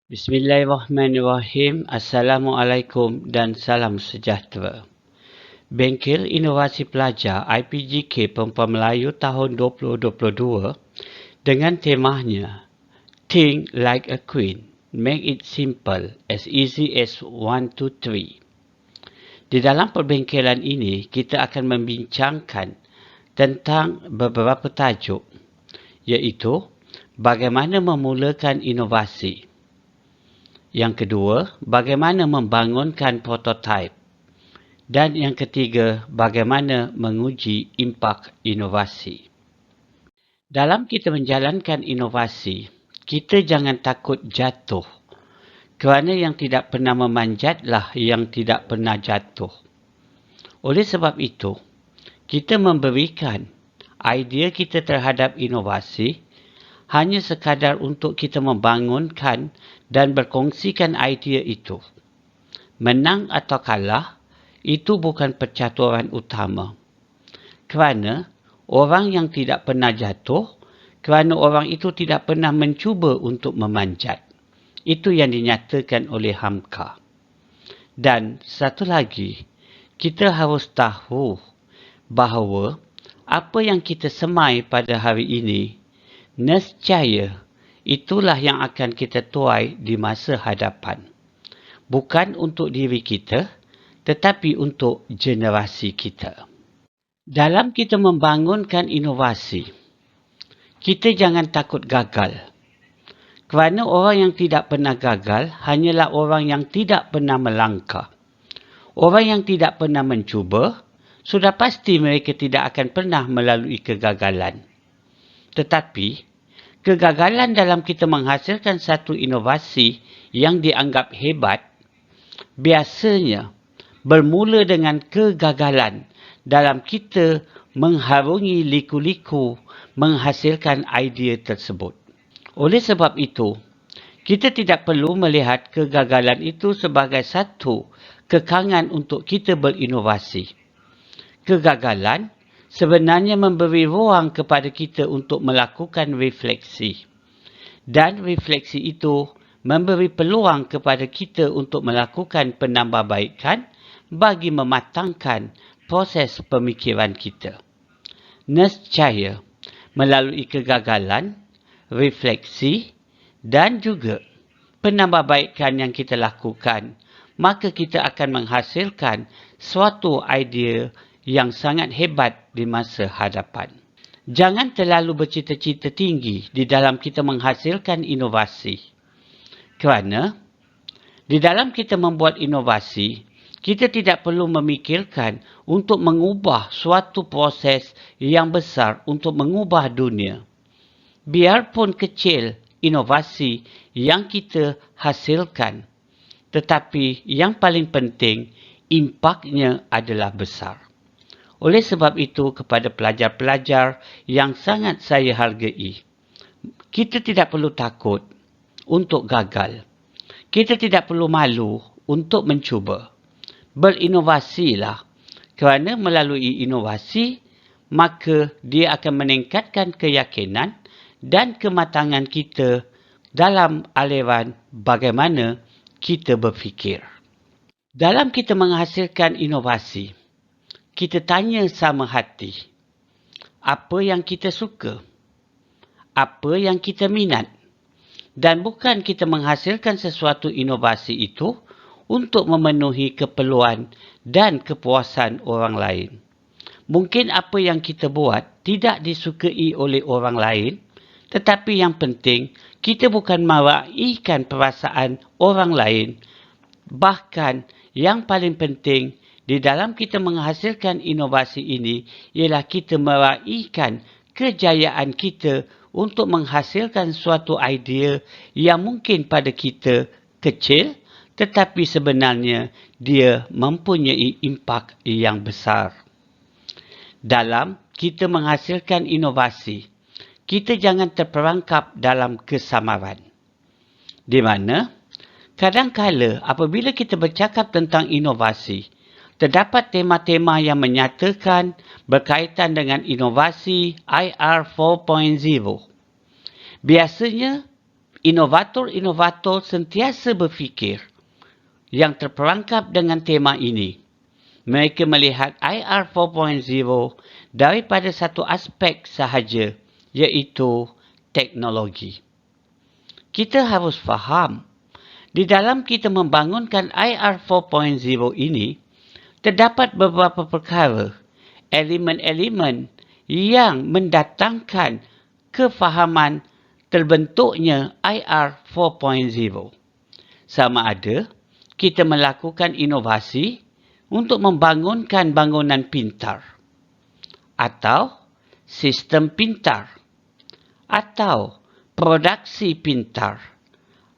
Bismillahirrahmanirrahim. Assalamualaikum dan salam sejahtera. Bengkel Inovasi Pelajar IPGK Perempuan Melayu tahun 2022 dengan temanya Think Like a Queen, Make it Simple, as Easy as 1, 2, 3. Di dalam perbengkelan ini, kita akan membincangkan tentang beberapa tajuk, iaitu bagaimana memulakan inovasi. Yang kedua, bagaimana membangunkan prototipe. Dan yang ketiga, bagaimana menguji impak inovasi. Dalam kita menjalankan inovasi, kita jangan takut jatuh. Kerana yang tidak pernah memanjatlah yang tidak pernah jatuh. Oleh sebab itu, kita memberikan idea kita terhadap inovasi hanya sekadar untuk kita membangunkan dan berkongsikan idea itu. Menang atau kalah, itu bukan percaturan utama. Kerana orang yang tidak pernah jatuh, kerana orang itu tidak pernah mencuba untuk memanjat. Itu yang dinyatakan oleh Hamka. Dan satu lagi, kita harus tahu bahawa apa yang kita semai pada hari ini, nescaya itulah yang akan kita tuai di masa hadapan. Bukan untuk diri kita, tetapi untuk generasi kita. Dalam kita membangunkan inovasi, kita jangan takut gagal. Kerana orang yang tidak pernah gagal hanyalah orang yang tidak pernah melangkah. Orang yang tidak pernah mencuba, sudah pasti mereka tidak akan pernah melalui kegagalan. Tetapi, kegagalan dalam kita menghasilkan satu inovasi yang dianggap hebat, biasanya bermula dengan kegagalan dalam kita mengharungi liku-liku menghasilkan idea tersebut. Oleh sebab itu, kita tidak perlu melihat kegagalan itu sebagai satu kekangan untuk kita berinovasi. Kegagalan sebenarnya memberi ruang kepada kita untuk melakukan refleksi. Dan refleksi itu memberi peluang kepada kita untuk melakukan penambahbaikan bagi mematangkan proses pemikiran kita. Nescaya, melalui kegagalan, refleksi dan juga penambahbaikan yang kita lakukan, maka kita akan menghasilkan suatu idea yang sangat hebat di masa hadapan. Jangan terlalu bercita-cita tinggi di dalam kita menghasilkan inovasi. Kerana di dalam kita membuat inovasi, kita tidak perlu memikirkan untuk mengubah suatu proses yang besar untuk mengubah dunia. Biarpun kecil inovasi yang kita hasilkan, tetapi yang paling penting, impaknya adalah besar. Oleh sebab itu, kepada pelajar-pelajar yang sangat saya hargai, kita tidak perlu takut untuk gagal. Kita tidak perlu malu untuk mencuba. Berinovasilah. Kerana melalui inovasi, maka dia akan meningkatkan keyakinan dan kematangan kita dalam aliran bagaimana kita berfikir. Dalam kita menghasilkan inovasi, kita tanya sama hati, apa yang kita suka, apa yang kita minat, dan bukan kita menghasilkan sesuatu inovasi itu untuk memenuhi keperluan dan kepuasan orang lain. Mungkin apa yang kita buat tidak disukai oleh orang lain, tetapi yang penting, kita bukan meraihkan perasaan orang lain. Bahkan, yang paling penting, di dalam kita menghasilkan inovasi ini, ialah kita meraihkan kejayaan kita untuk menghasilkan suatu idea yang mungkin pada kita kecil, tetapi sebenarnya dia mempunyai impak yang besar. Dalam kita menghasilkan inovasi, kita jangan terperangkap dalam kesamaran. Di mana, kadang-kala apabila kita bercakap tentang inovasi, terdapat tema-tema yang menyatakan berkaitan dengan inovasi IR 4.0. Biasanya, inovator-inovator sentiasa berfikir yang terperangkap dengan tema ini. Mereka melihat IR 4.0 daripada satu aspek sahaja, iaitu teknologi. Kita harus faham, di dalam kita membangunkan IR 4.0 ini, terdapat beberapa perkara, elemen-elemen yang mendatangkan kefahaman terbentuknya IR 4.0. Sama ada kita melakukan inovasi untuk membangunkan bangunan pintar, atau sistem pintar, atau produksi pintar,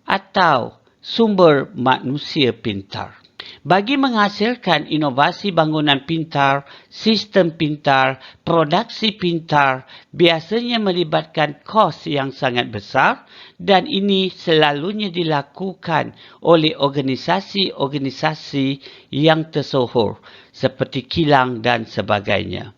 atau sumber manusia pintar. Bagi menghasilkan inovasi bangunan pintar, sistem pintar, produksi pintar, biasanya melibatkan kos yang sangat besar dan ini selalunya dilakukan oleh organisasi-organisasi yang tersohor seperti kilang dan sebagainya.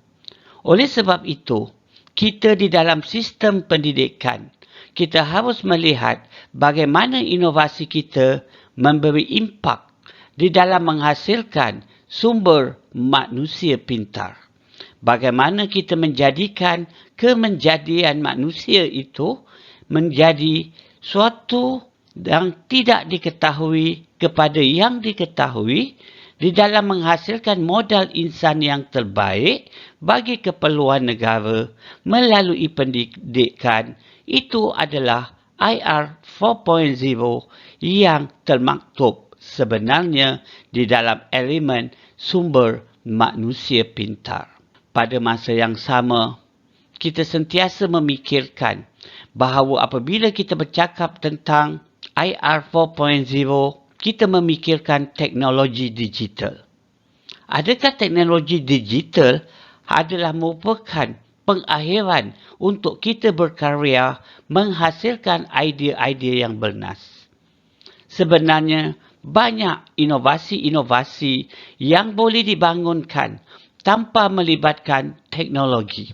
Oleh sebab itu, kita di dalam sistem pendidikan, kita harus melihat bagaimana inovasi kita memberi impak di dalam menghasilkan sumber manusia pintar. Bagaimana kita menjadikan kemenjadian manusia itu menjadi suatu yang tidak diketahui kepada yang diketahui di dalam menghasilkan modal insan yang terbaik bagi keperluan negara melalui pendidikan. Itu adalah IR 4.0 yang termaktub sebenarnya di dalam elemen sumber manusia pintar. Pada masa yang sama, kita sentiasa memikirkan bahawa apabila kita bercakap tentang IR 4.0, kita memikirkan teknologi digital. Adakah teknologi digital adalah merupakan pengakhiran untuk kita berkarya menghasilkan idea-idea yang bernas? Sebenarnya, banyak inovasi-inovasi yang boleh dibangunkan tanpa melibatkan teknologi.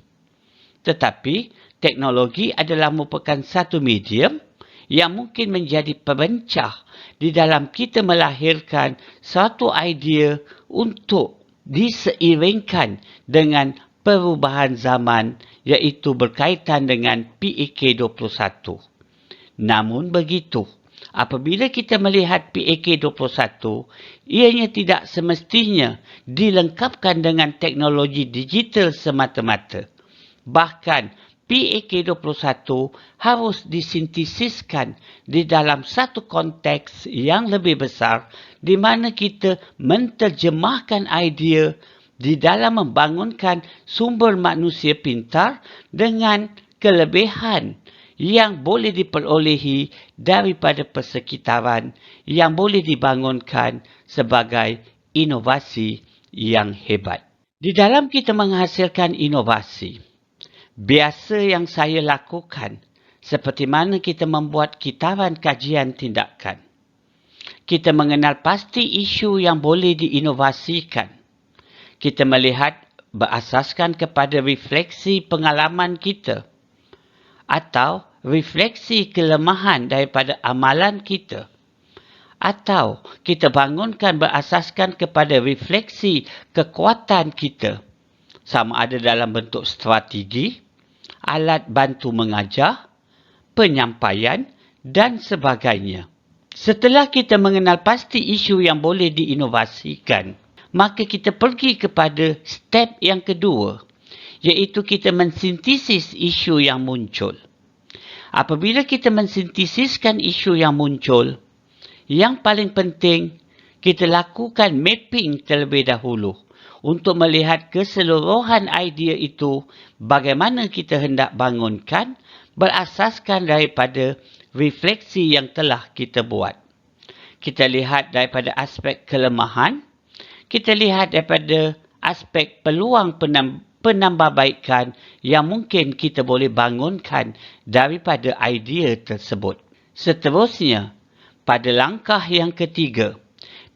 Tetapi, teknologi adalah merupakan satu medium yang mungkin menjadi pemencah di dalam kita melahirkan satu idea untuk diseiringkan dengan perubahan zaman, iaitu berkaitan dengan PAK 21. Namun begitu, apabila kita melihat PAK 21, ianya tidak semestinya dilengkapkan dengan teknologi digital semata-mata. Bahkan, PAK 21 harus disintesiskan di dalam satu konteks yang lebih besar di mana kita menterjemahkan idea di dalam membangunkan sumber manusia pintar dengan kelebihan yang boleh diperolehi daripada persekitaran yang boleh dibangunkan sebagai inovasi yang hebat. Di dalam kita menghasilkan inovasi, biasa yang saya lakukan seperti mana kita membuat kitaran kajian tindakan. Kita mengenal pasti isu yang boleh diinovasikan. Kita melihat berasaskan kepada refleksi pengalaman kita atau refleksi kelemahan daripada amalan kita. Atau kita bangunkan berasaskan kepada refleksi kekuatan kita. Sama ada dalam bentuk strategi, alat bantu mengajar, penyampaian dan sebagainya. Setelah kita mengenal pasti isu yang boleh diinovasikan, maka kita pergi kepada step yang kedua, iaitu kita mensintesis isu yang muncul. Apabila kita mensintesiskan isu yang muncul, yang paling penting, kita lakukan mapping terlebih dahulu untuk melihat keseluruhan idea itu bagaimana kita hendak bangunkan berasaskan daripada refleksi yang telah kita buat. Kita lihat daripada aspek kelemahan, kita lihat daripada aspek peluang penambahbaikan yang mungkin kita boleh bangunkan daripada idea tersebut. Seterusnya, pada langkah yang ketiga,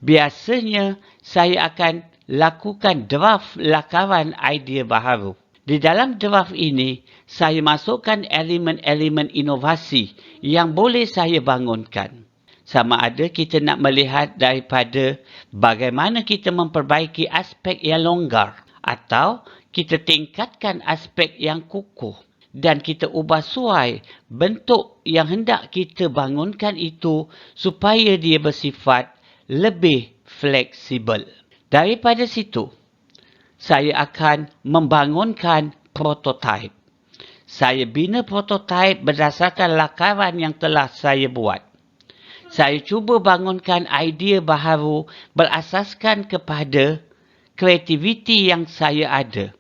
biasanya saya akan lakukan draft lakaran idea baharu. Di dalam draft ini, saya masukkan elemen-elemen inovasi yang boleh saya bangunkan. Sama ada kita nak melihat daripada bagaimana kita memperbaiki aspek yang longgar atau kita tingkatkan aspek yang kukuh dan kita ubah suai bentuk yang hendak kita bangunkan itu supaya dia bersifat lebih fleksibel. Daripada situ, saya akan membangunkan prototype. Saya bina prototype berdasarkan lakaran yang telah saya buat. Saya cuba bangunkan idea baharu berasaskan kepada kreativiti yang saya ada.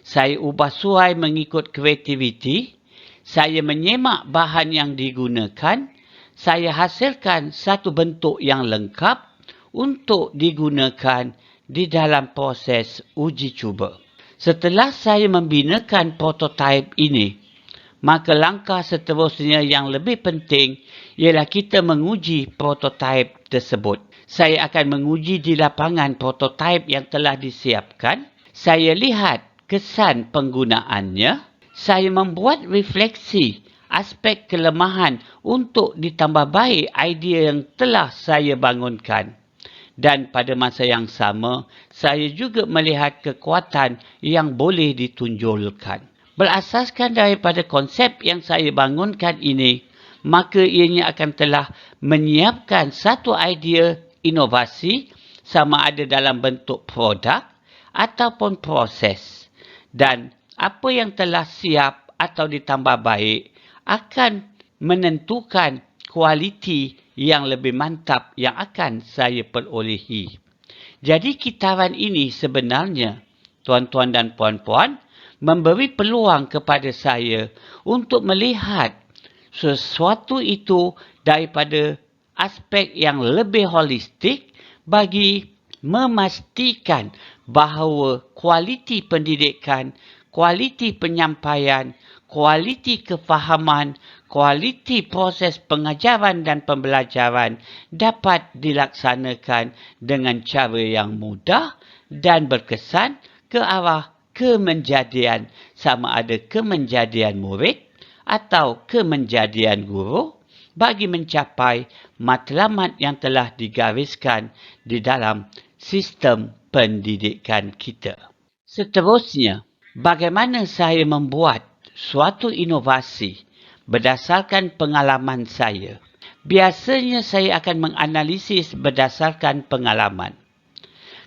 Saya ubah suai mengikut kreativiti. Saya menyemak bahan yang digunakan. Saya hasilkan satu bentuk yang lengkap untuk digunakan di dalam proses uji cuba. Setelah saya membinakan prototype ini, maka langkah seterusnya yang lebih penting ialah kita menguji prototype tersebut. Saya akan menguji di lapangan prototype yang telah disiapkan. Saya lihat kesan penggunaannya. Saya membuat refleksi aspek kelemahan untuk ditambah baik idea yang telah saya bangunkan. Dan pada masa yang sama, saya juga melihat kekuatan yang boleh ditunjulkan. Berasaskan daripada konsep yang saya bangunkan ini, maka ianya akan telah menyiapkan satu idea inovasi sama ada dalam bentuk produk ataupun proses. Dan apa yang telah siap atau ditambah baik akan menentukan kualiti yang lebih mantap yang akan saya perolehi. Jadi kitaran ini sebenarnya, tuan-tuan dan puan-puan, memberi peluang kepada saya untuk melihat sesuatu itu daripada aspek yang lebih holistik bagi memastikan bahawa kualiti pendidikan, kualiti penyampaian, kualiti kefahaman, kualiti proses pengajaran dan pembelajaran dapat dilaksanakan dengan cara yang mudah dan berkesan ke arah kemenjadian, sama ada kemenjadian murid atau kemenjadian guru bagi mencapai matlamat yang telah digariskan di dalam sistem pendidikan kita. Seterusnya, bagaimana saya membuat suatu inovasi berdasarkan pengalaman saya? Biasanya saya akan menganalisis berdasarkan pengalaman.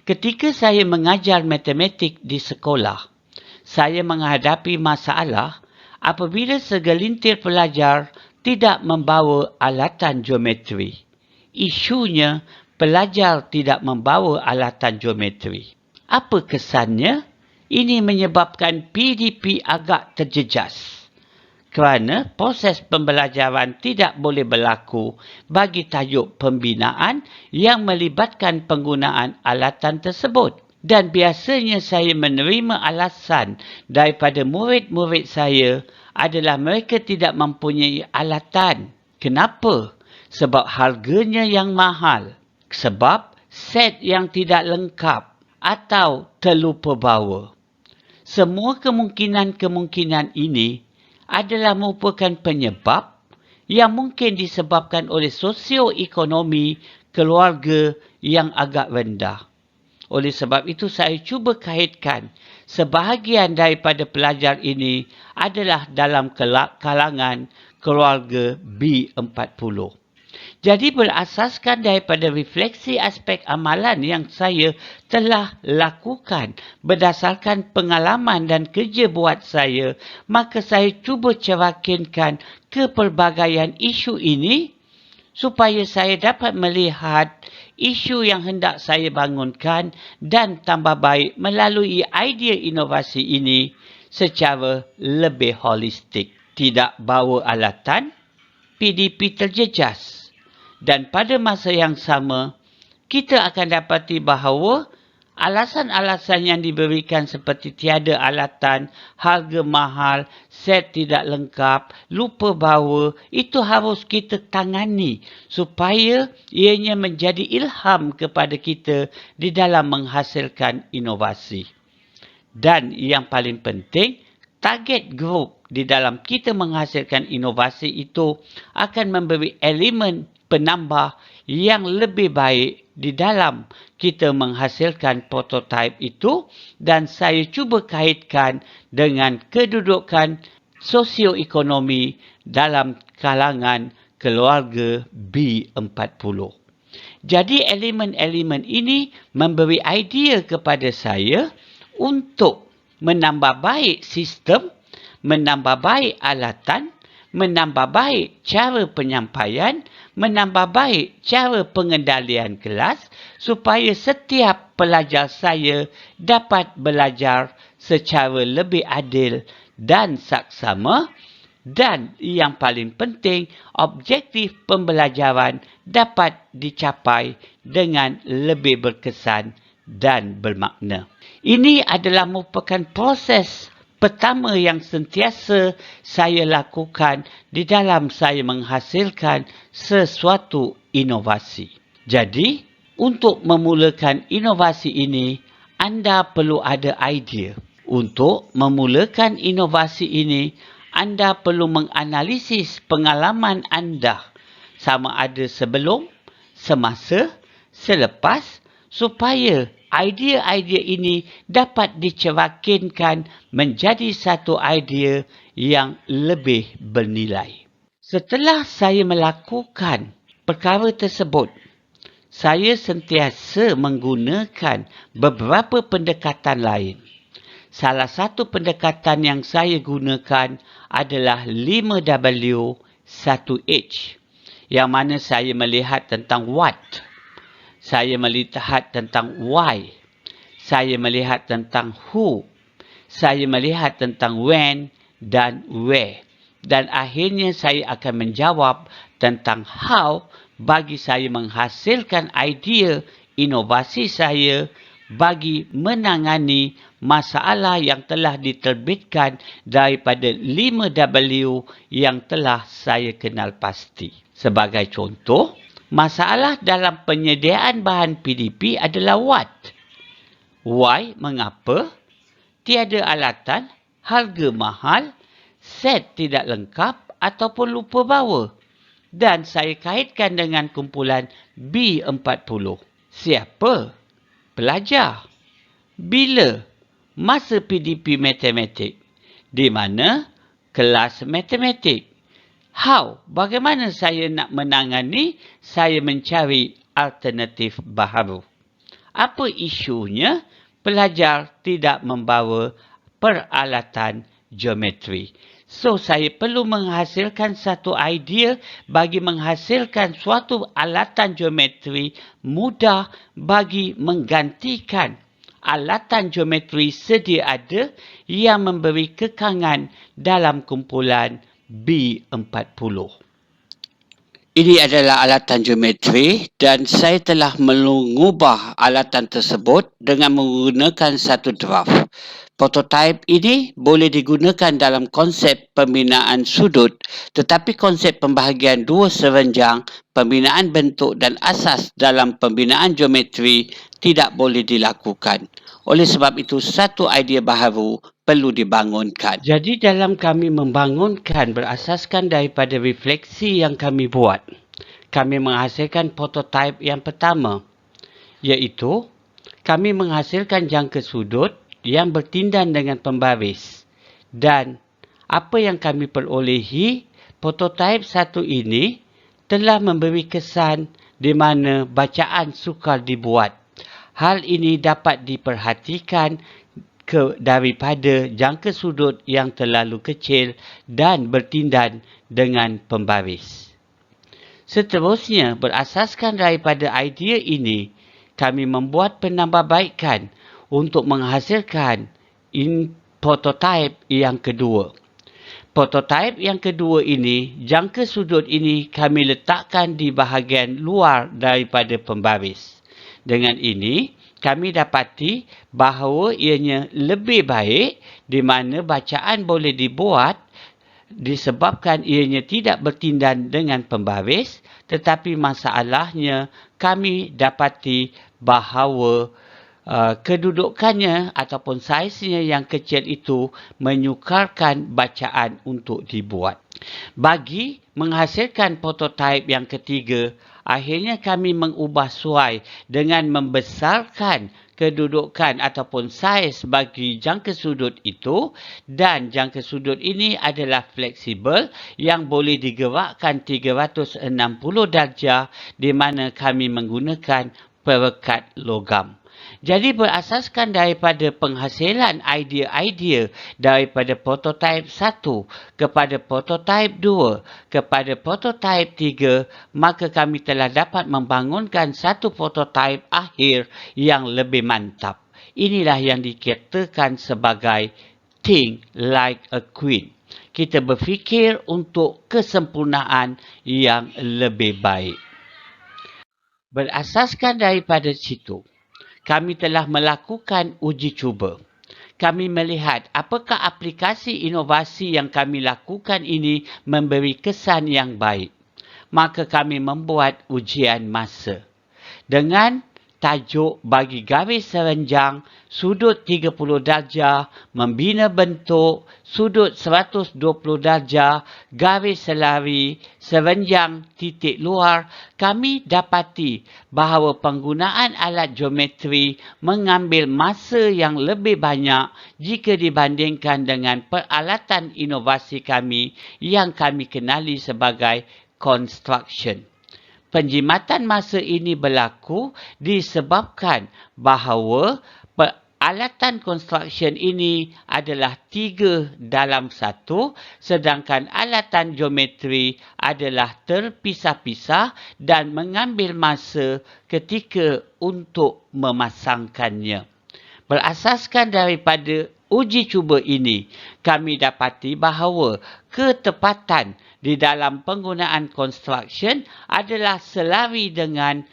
Ketika saya mengajar matematik di sekolah, saya menghadapi masalah apabila segelintir pelajar tidak membawa alatan geometri. Isunya, pelajar tidak membawa alatan geometri. Apa kesannya? Ini menyebabkan PDP agak terjejas kerana proses pembelajaran tidak boleh berlaku bagi tajuk pembinaan yang melibatkan penggunaan alatan tersebut. Dan biasanya saya menerima alasan daripada murid-murid saya adalah mereka tidak mempunyai alatan. Kenapa? Sebab harganya yang mahal. Sebab set yang tidak lengkap atau terlupa bawa. Semua kemungkinan-kemungkinan ini adalah merupakan penyebab yang mungkin disebabkan oleh sosioekonomi keluarga yang agak rendah. Oleh sebab itu saya cuba kaitkan sebahagian daripada pelajar ini adalah dalam kalangan keluarga B40. Jadi berasaskan daripada refleksi aspek amalan yang saya telah lakukan berdasarkan pengalaman dan kerja buat saya, maka saya cuba cerakinkan kepelbagaian isu ini supaya saya dapat melihat isu yang hendak saya bangunkan dan tambah baik melalui idea inovasi ini secara lebih holistik. Tidak bawa alatan, PDP terjejas. Dan pada masa yang sama, kita akan dapati bahawa alasan-alasan yang diberikan seperti tiada alatan, harga mahal, set tidak lengkap, lupa bawa, itu harus kita tangani supaya ianya menjadi ilham kepada kita di dalam menghasilkan inovasi. Dan yang paling penting, target group di dalam kita menghasilkan inovasi itu akan memberi elemen penambah yang lebih baik di dalam kita menghasilkan prototipe itu, dan saya cuba kaitkan dengan kedudukan sosioekonomi dalam kalangan keluarga B40. Jadi elemen-elemen ini memberi idea kepada saya untuk menambah baik sistem, menambah baik alatan, menambah baik cara penyampaian, menambah baik cara pengendalian kelas supaya setiap pelajar saya dapat belajar secara lebih adil dan saksama, dan yang paling penting, objektif pembelajaran dapat dicapai dengan lebih berkesan dan bermakna. Ini adalah merupakan proses pertama yang sentiasa saya lakukan di dalam saya menghasilkan sesuatu inovasi. Jadi, untuk memulakan inovasi ini, anda perlu ada idea. Untuk memulakan inovasi ini, anda perlu menganalisis pengalaman anda sama ada sebelum, semasa, selepas, supaya idea-idea ini dapat dicerminkan menjadi satu idea yang lebih bernilai. Setelah saya melakukan perkara tersebut, saya sentiasa menggunakan beberapa pendekatan lain. Salah satu pendekatan yang saya gunakan adalah 5W 1H, yang mana saya melihat tentang what, saya melihat tentang why, saya melihat tentang who, saya melihat tentang when dan where. Dan akhirnya saya akan menjawab tentang how bagi saya menghasilkan idea inovasi saya bagi menangani masalah yang telah diterbitkan daripada 5W yang telah saya kenal pasti. Sebagai contoh, masalah dalam penyediaan bahan PDP adalah what? Why, mengapa? Tiada alatan, harga mahal, set tidak lengkap ataupun lupa bawa. Dan saya kaitkan dengan kumpulan B40. Siapa? Pelajar. Bila? Masa PDP matematik. Di mana? Kelas matematik. How? Bagaimana saya nak menangani? Saya mencari alternatif baharu. Apa isunya? Pelajar tidak membawa peralatan geometri. So, saya perlu menghasilkan satu idea bagi menghasilkan suatu alatan geometri mudah bagi menggantikan alatan geometri sedia ada yang memberi kekangan dalam kumpulan B40. Ini adalah alatan geometri dan saya telah mengubah alatan tersebut dengan menggunakan satu draft. Prototipe ini boleh digunakan dalam konsep pembinaan sudut, tetapi konsep pembahagian dua serenjang, pembinaan bentuk dan asas dalam pembinaan geometri tidak boleh dilakukan. Oleh sebab itu, satu idea baharu perlu dibangunkan. Jadi dalam kami membangunkan berasaskan daripada refleksi yang kami buat, kami menghasilkan prototipe yang pertama, iaitu kami menghasilkan jangka sudut yang bertindan dengan pembaris. Dan apa yang kami perolehi, prototipe satu ini telah memberi kesan di mana bacaan sukar dibuat. Hal ini dapat diperhatikan daripada jangka sudut yang terlalu kecil dan bertindan dengan pembaris. Seterusnya, berasaskan daripada idea ini, kami membuat penambahbaikan untuk menghasilkan prototipe yang kedua. Prototipe yang kedua ini, jangka sudut ini kami letakkan di bahagian luar daripada pembaris. Dengan ini, kami dapati bahawa ianya lebih baik di mana bacaan boleh dibuat disebabkan ianya tidak bertindan dengan pembaris, tetapi masalahnya kami dapati bahawa kedudukannya ataupun saiznya yang kecil itu menyukarkan bacaan untuk dibuat. Bagi menghasilkan prototipe yang ketiga, akhirnya kami mengubah suai dengan membesarkan kedudukan ataupun saiz bagi jangka sudut itu, dan jangka sudut ini adalah fleksibel yang boleh digerakkan 360 darjah di mana kami menggunakan perekat logam. Jadi berasaskan daripada penghasilan idea-idea daripada prototipe 1 kepada prototipe 2 kepada prototipe 3, maka kami telah dapat membangunkan satu prototipe akhir yang lebih mantap. Inilah yang dikatakan sebagai think like a queen. Kita berfikir untuk kesempurnaan yang lebih baik. Berasaskan daripada situ, kami telah melakukan uji cuba. Kami melihat apakah aplikasi inovasi yang kami lakukan ini memberi kesan yang baik. Maka kami membuat ujian masa. Dengan tajuk bagi garis serenjang, sudut 30 darjah, membina bentuk, sudut 120 darjah, garis selari, serenjang titik luar, kami dapati bahawa penggunaan alat geometri mengambil masa yang lebih banyak jika dibandingkan dengan peralatan inovasi kami yang kami kenali sebagai construction. Penjimatan masa ini berlaku disebabkan bahawa peralatan construction ini adalah 3 dalam 1, sedangkan alatan geometri adalah terpisah-pisah dan mengambil masa ketika untuk memasangkannya. Berasaskan daripada uji cuba ini, kami dapati bahawa ketepatan di dalam penggunaan construction adalah selari dengan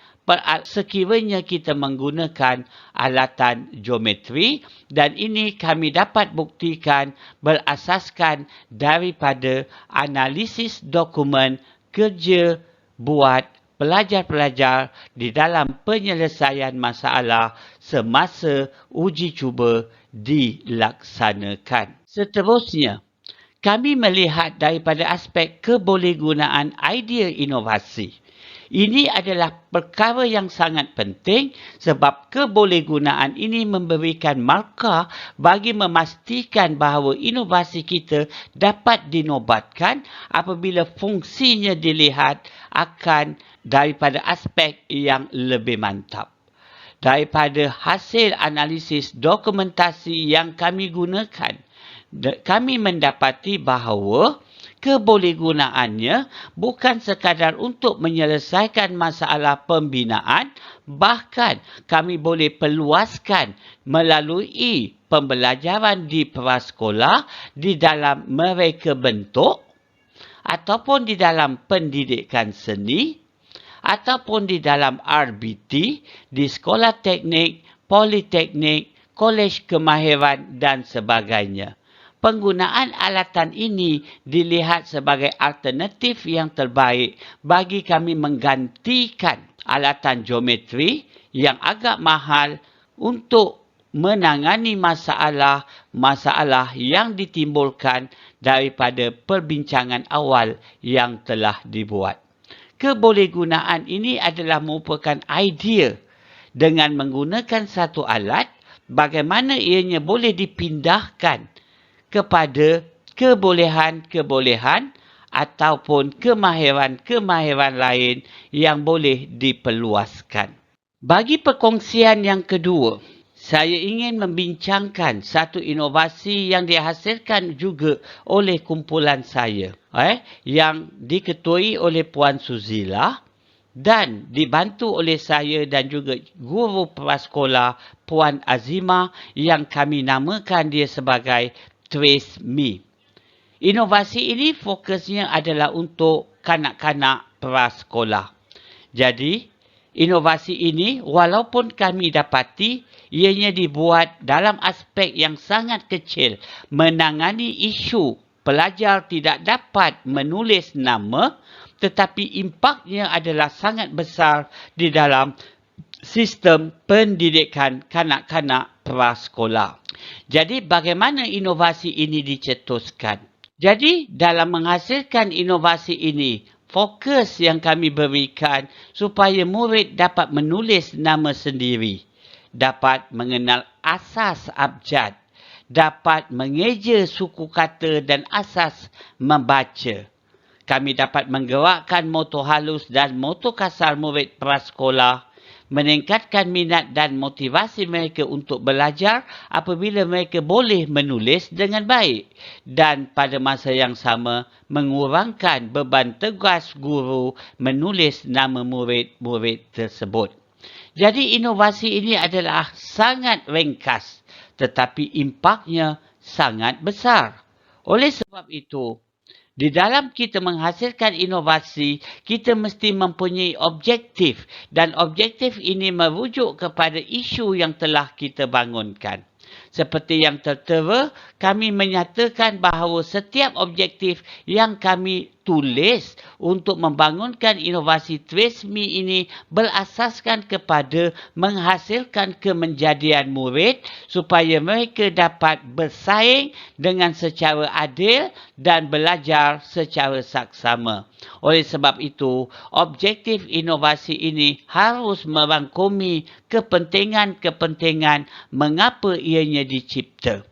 sekiranya kita menggunakan alatan geometri, dan ini kami dapat buktikan berasaskan daripada analisis dokumen kerja buat pelajar-pelajar di dalam penyelesaian masalah semasa uji cuba dilaksanakan. Seterusnya, kami melihat daripada aspek kebolehgunaan idea inovasi. Ini adalah perkara yang sangat penting sebab kebolehgunaan ini memberikan markah bagi memastikan bahawa inovasi kita dapat dinobatkan apabila fungsinya dilihat akan daripada aspek yang lebih mantap. Daripada hasil analisis dokumentasi yang kami gunakan, kami mendapati bahawa kebolehgunaannya bukan sekadar untuk menyelesaikan masalah pembinaan, bahkan kami boleh perluaskan melalui pembelajaran di prasekolah, di dalam mereka bentuk, ataupun di dalam pendidikan seni, ataupun di dalam RBT, di sekolah teknik, politeknik, kolej kemahiran dan sebagainya. Penggunaan alatan ini dilihat sebagai alternatif yang terbaik bagi kami menggantikan alatan geometri yang agak mahal untuk menangani masalah yang ditimbulkan daripada perbincangan awal yang telah dibuat. Kebolehgunaan ini adalah merupakan idea dengan menggunakan satu alat, bagaimana ianya boleh dipindahkan kepada kebolehan-kebolehan ataupun kemahiran-kemahiran lain yang boleh diperluaskan. Bagi perkongsian yang kedua, saya ingin membincangkan satu inovasi yang dihasilkan juga oleh kumpulan saya, yang diketuai oleh Puan Suzila dan dibantu oleh saya dan juga guru prasekolah Puan Azimah yang kami namakan dia sebagai Trace Me. Inovasi ini fokusnya adalah untuk kanak-kanak prasekolah. Jadi, inovasi ini walaupun kami dapati ianya dibuat dalam aspek yang sangat kecil, menangani isu pelajar tidak dapat menulis nama, tetapi impaknya adalah sangat besar di dalam sistem pendidikan kanak-kanak prasekolah. Jadi bagaimana inovasi ini dicetuskan? Jadi dalam menghasilkan inovasi ini, fokus yang kami berikan supaya murid dapat menulis nama sendiri, dapat mengenal asas abjad, dapat mengeja suku kata dan asas membaca. Kami dapat menggerakkan motor halus dan motor kasar murid prasekolah, meningkatkan minat dan motivasi mereka untuk belajar apabila mereka boleh menulis dengan baik, dan pada masa yang sama mengurangkan beban tugas guru menulis nama murid-murid tersebut. Jadi inovasi ini adalah sangat ringkas tetapi impaknya sangat besar. Oleh sebab itu, di dalam kita menghasilkan inovasi, kita mesti mempunyai objektif dan objektif ini merujuk kepada isu yang telah kita bangunkan. Seperti yang tertera, kami menyatakan bahawa setiap objektif yang kami tulis untuk membangunkan inovasi TRACE-Me ini berasaskan kepada menghasilkan kemenjadian murid supaya mereka dapat bersaing dengan secara adil dan belajar secara saksama. Oleh sebab itu, objektif inovasi ini harus merangkumi kepentingan-kepentingan mengapa ianya dicipta.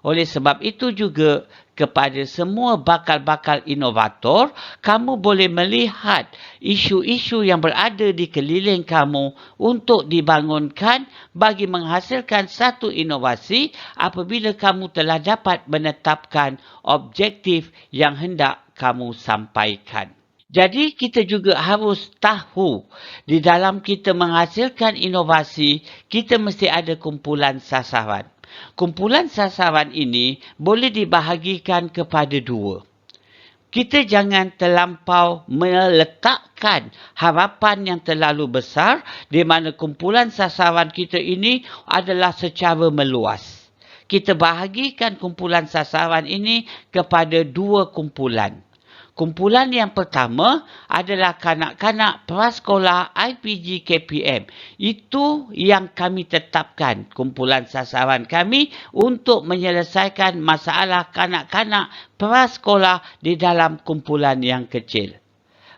Oleh sebab itu juga, kepada semua bakal-bakal inovator, kamu boleh melihat isu-isu yang berada di keliling kamu untuk dibangunkan bagi menghasilkan satu inovasi apabila kamu telah dapat menetapkan objektif yang hendak kamu sampaikan. Jadi kita juga harus tahu di dalam kita menghasilkan inovasi, kita mesti ada kumpulan sasaran. Kumpulan sasaran ini boleh dibahagikan kepada dua. Kita jangan terlampau meletakkan harapan yang terlalu besar di mana kumpulan sasaran kita ini adalah secara meluas. Kita bahagikan kumpulan sasaran ini kepada dua kumpulan. Kumpulan yang pertama adalah kanak-kanak prasekolah IPG KPM. Itu yang kami tetapkan, kumpulan sasaran kami untuk menyelesaikan masalah kanak-kanak prasekolah di dalam kumpulan yang kecil.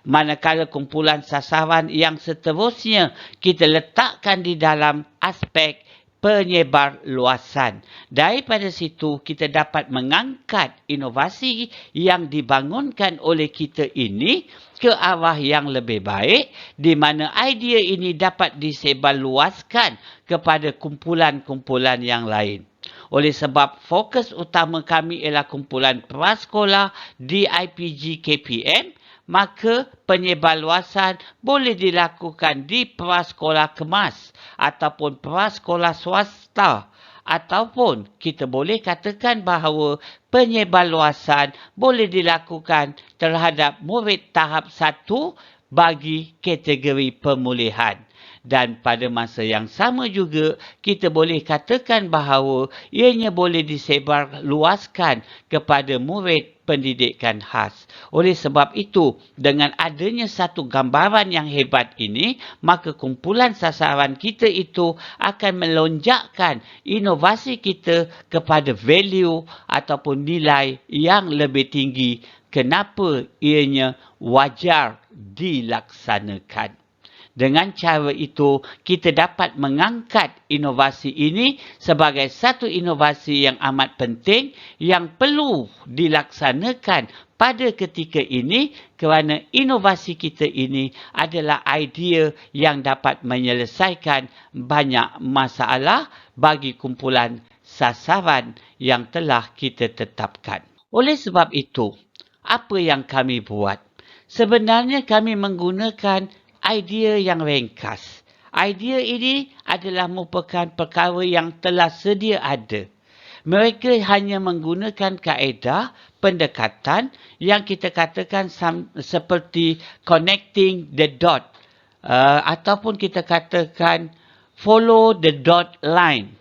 Manakala kumpulan sasaran yang seterusnya kita letakkan di dalam aspek penyebar luasan. Daripada situ kita dapat mengangkat inovasi yang dibangunkan oleh kita ini ke arah yang lebih baik di mana idea ini dapat disebarluaskan kepada kumpulan-kumpulan yang lain. Oleh sebab fokus utama kami ialah kumpulan prasekolah di IPG KPM, maka penyebarluasan boleh dilakukan di prasekolah kemas ataupun prasekolah swasta, ataupun kita boleh katakan bahawa penyebarluasan boleh dilakukan terhadap murid tahap 1 bagi kategori pemulihan. Dan pada masa yang sama juga, kita boleh katakan bahawa ianya boleh disebarluaskan kepada murid pendidikan khas. Oleh sebab itu, dengan adanya satu gambaran yang hebat ini, maka kumpulan sasaran kita itu akan melonjakkan inovasi kita kepada value ataupun nilai yang lebih tinggi. Kenapa ianya wajar dilaksanakan? Dengan cara itu, kita dapat mengangkat inovasi ini sebagai satu inovasi yang amat penting yang perlu dilaksanakan pada ketika ini kerana inovasi kita ini adalah idea yang dapat menyelesaikan banyak masalah bagi kumpulan sasaran yang telah kita tetapkan. Oleh sebab itu, apa yang kami buat? Sebenarnya kami menggunakan idea yang ringkas. Idea ini adalah merupakan perkara yang telah sedia ada. Mereka hanya menggunakan kaedah pendekatan yang kita katakan seperti connecting the dot. Ataupun kita katakan follow the dot line.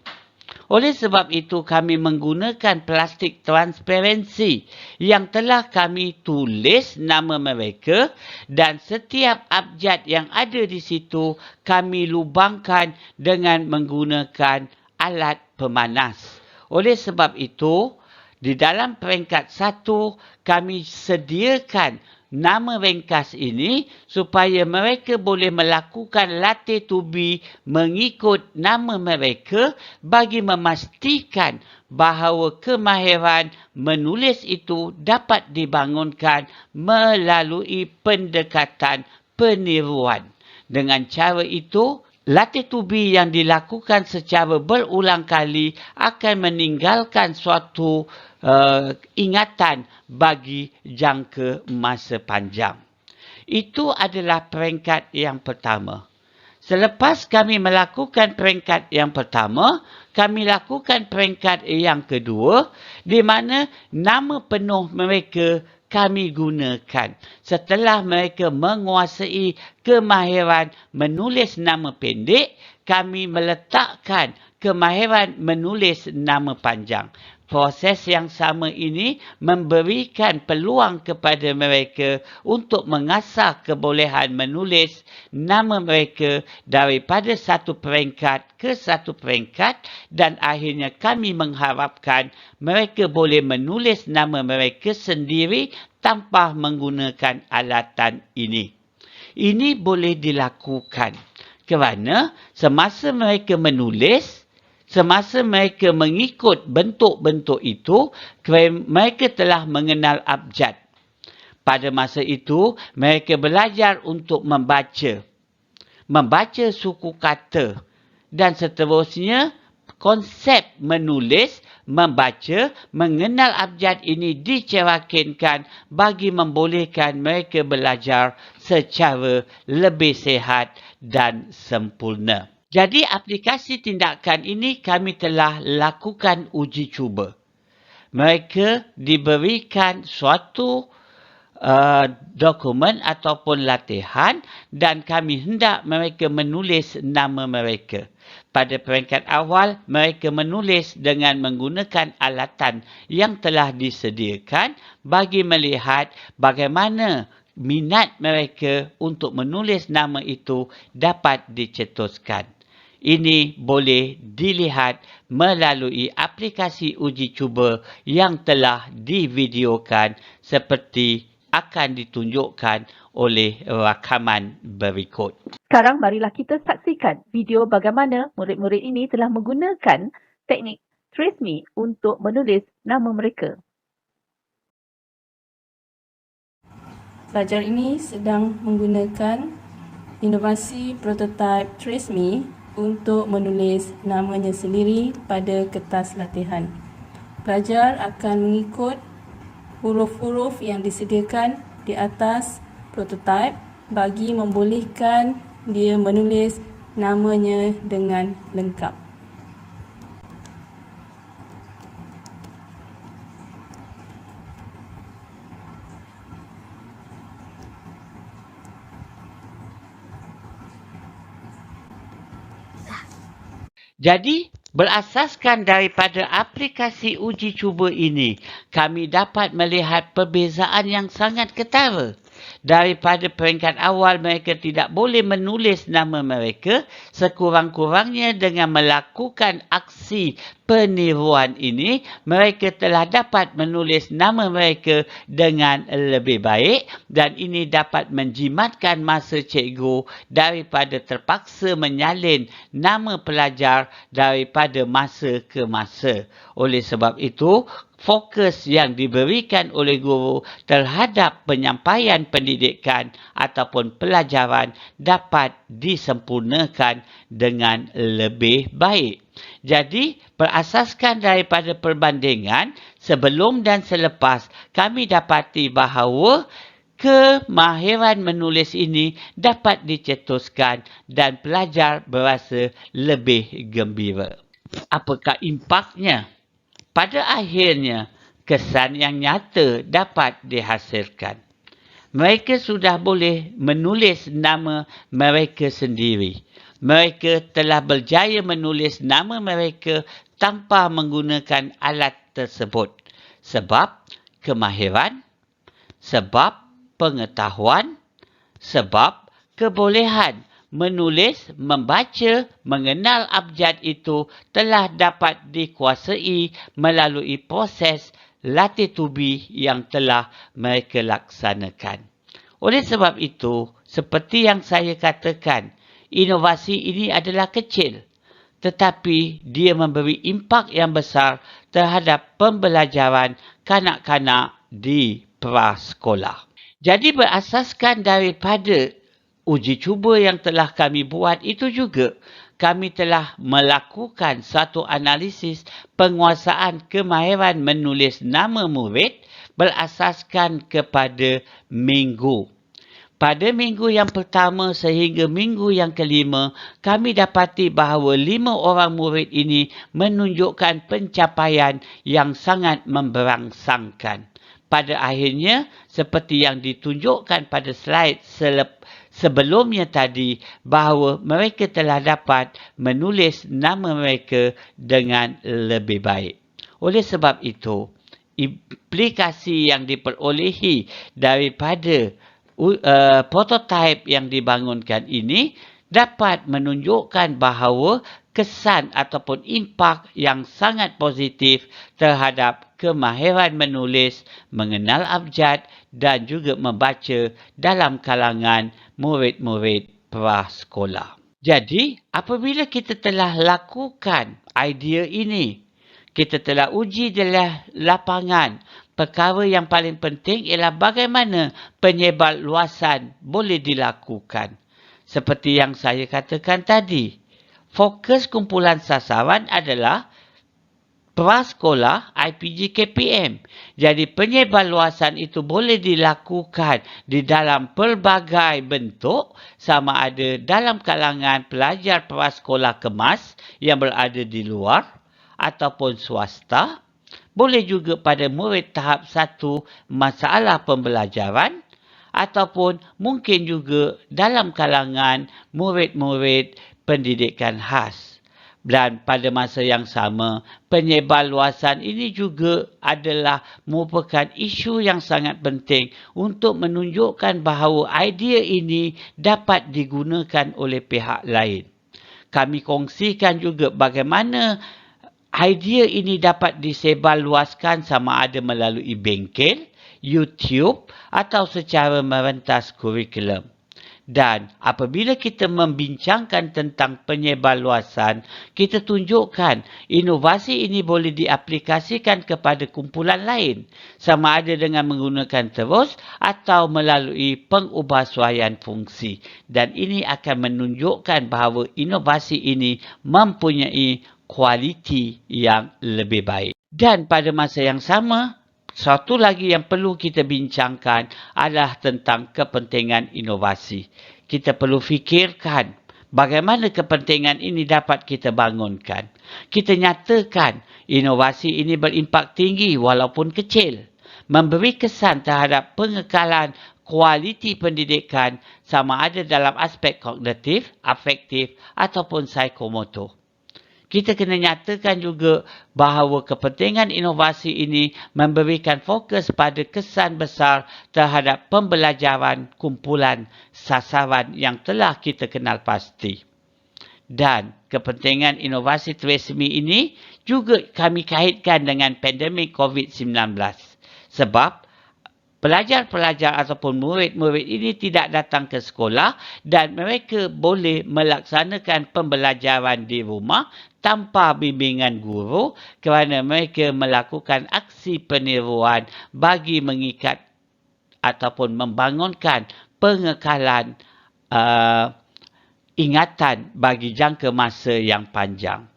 Oleh sebab itu, kami menggunakan plastik transparansi yang telah kami tulis nama mereka dan setiap abjad yang ada di situ kami lubangkan dengan menggunakan alat pemanas. Oleh sebab itu, di dalam peringkat 1, kami sediakan nama ringkas ini supaya mereka boleh melakukan latih tubi mengikut nama mereka bagi memastikan bahawa kemahiran menulis itu dapat dibangunkan melalui pendekatan peniruan. Dengan cara itu, latih tubi yang dilakukan secara berulang kali akan meninggalkan suatu ingatan bagi jangka masa panjang. Itu adalah peringkat yang pertama. Selepas kami melakukan peringkat yang pertama, kami lakukan peringkat yang kedua di mana nama penuh mereka kami gunakan. Setelah mereka menguasai kemahiran menulis nama pendek, kami meletakkan kemahiran menulis nama panjang. Proses yang sama ini memberikan peluang kepada mereka untuk mengasah kebolehan menulis nama mereka daripada satu peringkat ke satu peringkat dan akhirnya kami mengharapkan mereka boleh menulis nama mereka sendiri tanpa menggunakan alatan ini. Ini boleh dilakukan kerana semasa mereka menulis, semasa mereka mengikut bentuk-bentuk itu, mereka telah mengenal abjad. Pada masa itu, mereka belajar untuk membaca suku kata dan seterusnya konsep menulis, membaca, mengenal abjad ini dicerakinkan bagi membolehkan mereka belajar secara lebih sihat dan sempurna. Jadi aplikasi tindakan ini kami telah lakukan uji cuba. Mereka diberikan suatu dokumen ataupun latihan dan kami hendak mereka menulis nama mereka. Pada peringkat awal, mereka menulis dengan menggunakan alatan yang telah disediakan bagi melihat bagaimana minat mereka untuk menulis nama itu dapat dicetuskan. Ini boleh dilihat melalui aplikasi uji cuba yang telah divideokan seperti akan ditunjukkan oleh rakaman berikut. Sekarang marilah kita saksikan video bagaimana murid-murid ini telah menggunakan teknik Trace Me untuk menulis nama mereka. Pelajar ini sedang menggunakan inovasi prototype Trace Me untuk menulis namanya sendiri pada kertas latihan. Pelajar akan mengikut huruf-huruf yang disediakan di atas prototype bagi membolehkan dia menulis namanya dengan lengkap. Jadi, berasaskan daripada aplikasi uji cuba ini, kami dapat melihat perbezaan yang sangat ketara. Daripada peringkat awal, mereka tidak boleh menulis nama mereka, sekurang-kurangnya dengan melakukan aksi peniruan ini, mereka telah dapat menulis nama mereka dengan lebih baik dan ini dapat menjimatkan masa cikgu daripada terpaksa menyalin nama pelajar daripada masa ke masa. Oleh sebab itu, fokus yang diberikan oleh guru terhadap penyampaian pendidikan ataupun pelajaran dapat disempurnakan dengan lebih baik. Jadi, berasaskan daripada perbandingan sebelum dan selepas, kami dapati bahawa kemahiran menulis ini dapat dicetuskan dan pelajar berasa lebih gembira. Apakah impaknya? Pada akhirnya, kesan yang nyata dapat dihasilkan. Mereka sudah boleh menulis nama mereka sendiri. mereka telah berjaya menulis nama mereka tanpa menggunakan alat tersebut. Sebab kemahiran, sebab pengetahuan, sebab kebolehan menulis, membaca, mengenal abjad itu telah dapat dikuasai melalui proses latih tubi yang telah mereka laksanakan. Oleh sebab itu, seperti yang saya katakan, inovasi ini adalah kecil, tetapi dia memberi impak yang besar terhadap pembelajaran kanak-kanak di prasekolah. Jadi berasaskan daripada uji cuba yang telah kami buat itu juga, kami telah melakukan satu analisis penguasaan kemahiran menulis nama murid berasaskan kepada minggu. Pada minggu yang pertama sehingga minggu yang kelima, kami dapati bahawa 5 orang murid ini menunjukkan pencapaian yang sangat memberangsangkan. Pada akhirnya, seperti yang ditunjukkan pada slide sebelumnya tadi, bahawa mereka telah dapat menulis nama mereka dengan lebih baik. Oleh sebab itu, implikasi yang diperolehi daripada prototipe yang dibangunkan ini dapat menunjukkan bahawa kesan ataupun impak yang sangat positif terhadap kemahiran menulis, mengenal abjad dan juga membaca dalam kalangan murid-murid prasekolah. Jadi, apabila kita telah lakukan idea ini, kita telah uji dalam lapangan, perkara yang paling penting ialah bagaimana penyebarluasan boleh dilakukan. Seperti yang saya katakan tadi, fokus kumpulan sasaran adalah prasekolah IPG KPM. Jadi penyebarluasan itu boleh dilakukan di dalam pelbagai bentuk, sama ada dalam kalangan pelajar prasekolah kemas yang berada di luar ataupun swasta, boleh juga pada murid tahap 1 masalah pembelajaran, ataupun mungkin juga dalam kalangan murid-murid pendidikan khas. Dan pada masa yang sama, penyebarluasan ini juga adalah merupakan isu yang sangat penting untuk menunjukkan bahawa idea ini dapat digunakan oleh pihak lain. Kami kongsikan juga bagaimana idea ini dapat disebarluaskan sama ada melalui bengkel, YouTube atau secara merentas kurikulum. Dan apabila kita membincangkan tentang penyebarluasan, kita tunjukkan inovasi ini boleh diaplikasikan kepada kumpulan lain, sama ada dengan menggunakan terus atau melalui pengubahsuaian fungsi. Dan ini akan menunjukkan bahawa inovasi ini mempunyai kualiti yang lebih baik. Dan pada masa yang sama, satu lagi yang perlu kita bincangkan adalah tentang kepentingan inovasi. Kita perlu fikirkan bagaimana kepentingan ini dapat kita bangunkan. Kita nyatakan inovasi ini berimpak tinggi walaupun kecil, memberi kesan terhadap pengekalan kualiti pendidikan sama ada dalam aspek kognitif, afektif ataupun psikomotor. Kita kena nyatakan juga bahawa kepentingan inovasi ini memberikan fokus pada kesan besar terhadap pembelajaran kumpulan sasaran yang telah kita kenal pasti. Dan kepentingan inovasi trismi ini juga kami kaitkan dengan pandemik COVID-19. Sebab pelajar-pelajar ataupun murid-murid ini tidak datang ke sekolah dan mereka boleh melaksanakan pembelajaran di rumah tanpa bimbingan guru kerana mereka melakukan aksi peniruan bagi mengikat ataupun membangunkan pengekalan ingatan bagi jangka masa yang panjang.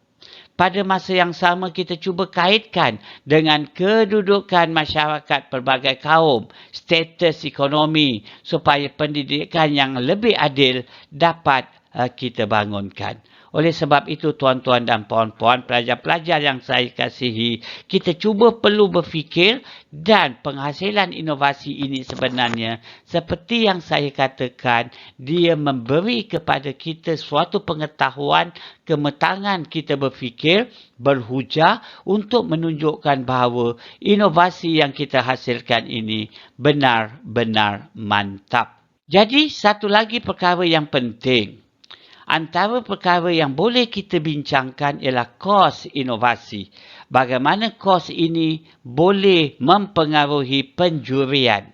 Pada masa yang sama, kita cuba kaitkan dengan kedudukan masyarakat pelbagai kaum, status ekonomi, supaya pendidikan yang lebih adil dapat kita bangunkan. Oleh sebab itu, tuan-tuan dan puan-puan, pelajar-pelajar yang saya kasihi, kita cuba perlu berfikir, dan penghasilan inovasi ini sebenarnya seperti yang saya katakan, dia memberi kepada kita suatu pengetahuan, kematangan kita berfikir, berhujah untuk menunjukkan bahawa inovasi yang kita hasilkan ini benar-benar mantap. Jadi, satu lagi perkara yang penting. Antara perkara yang boleh kita bincangkan ialah kos inovasi. Bagaimana kos ini boleh mempengaruhi penjurian.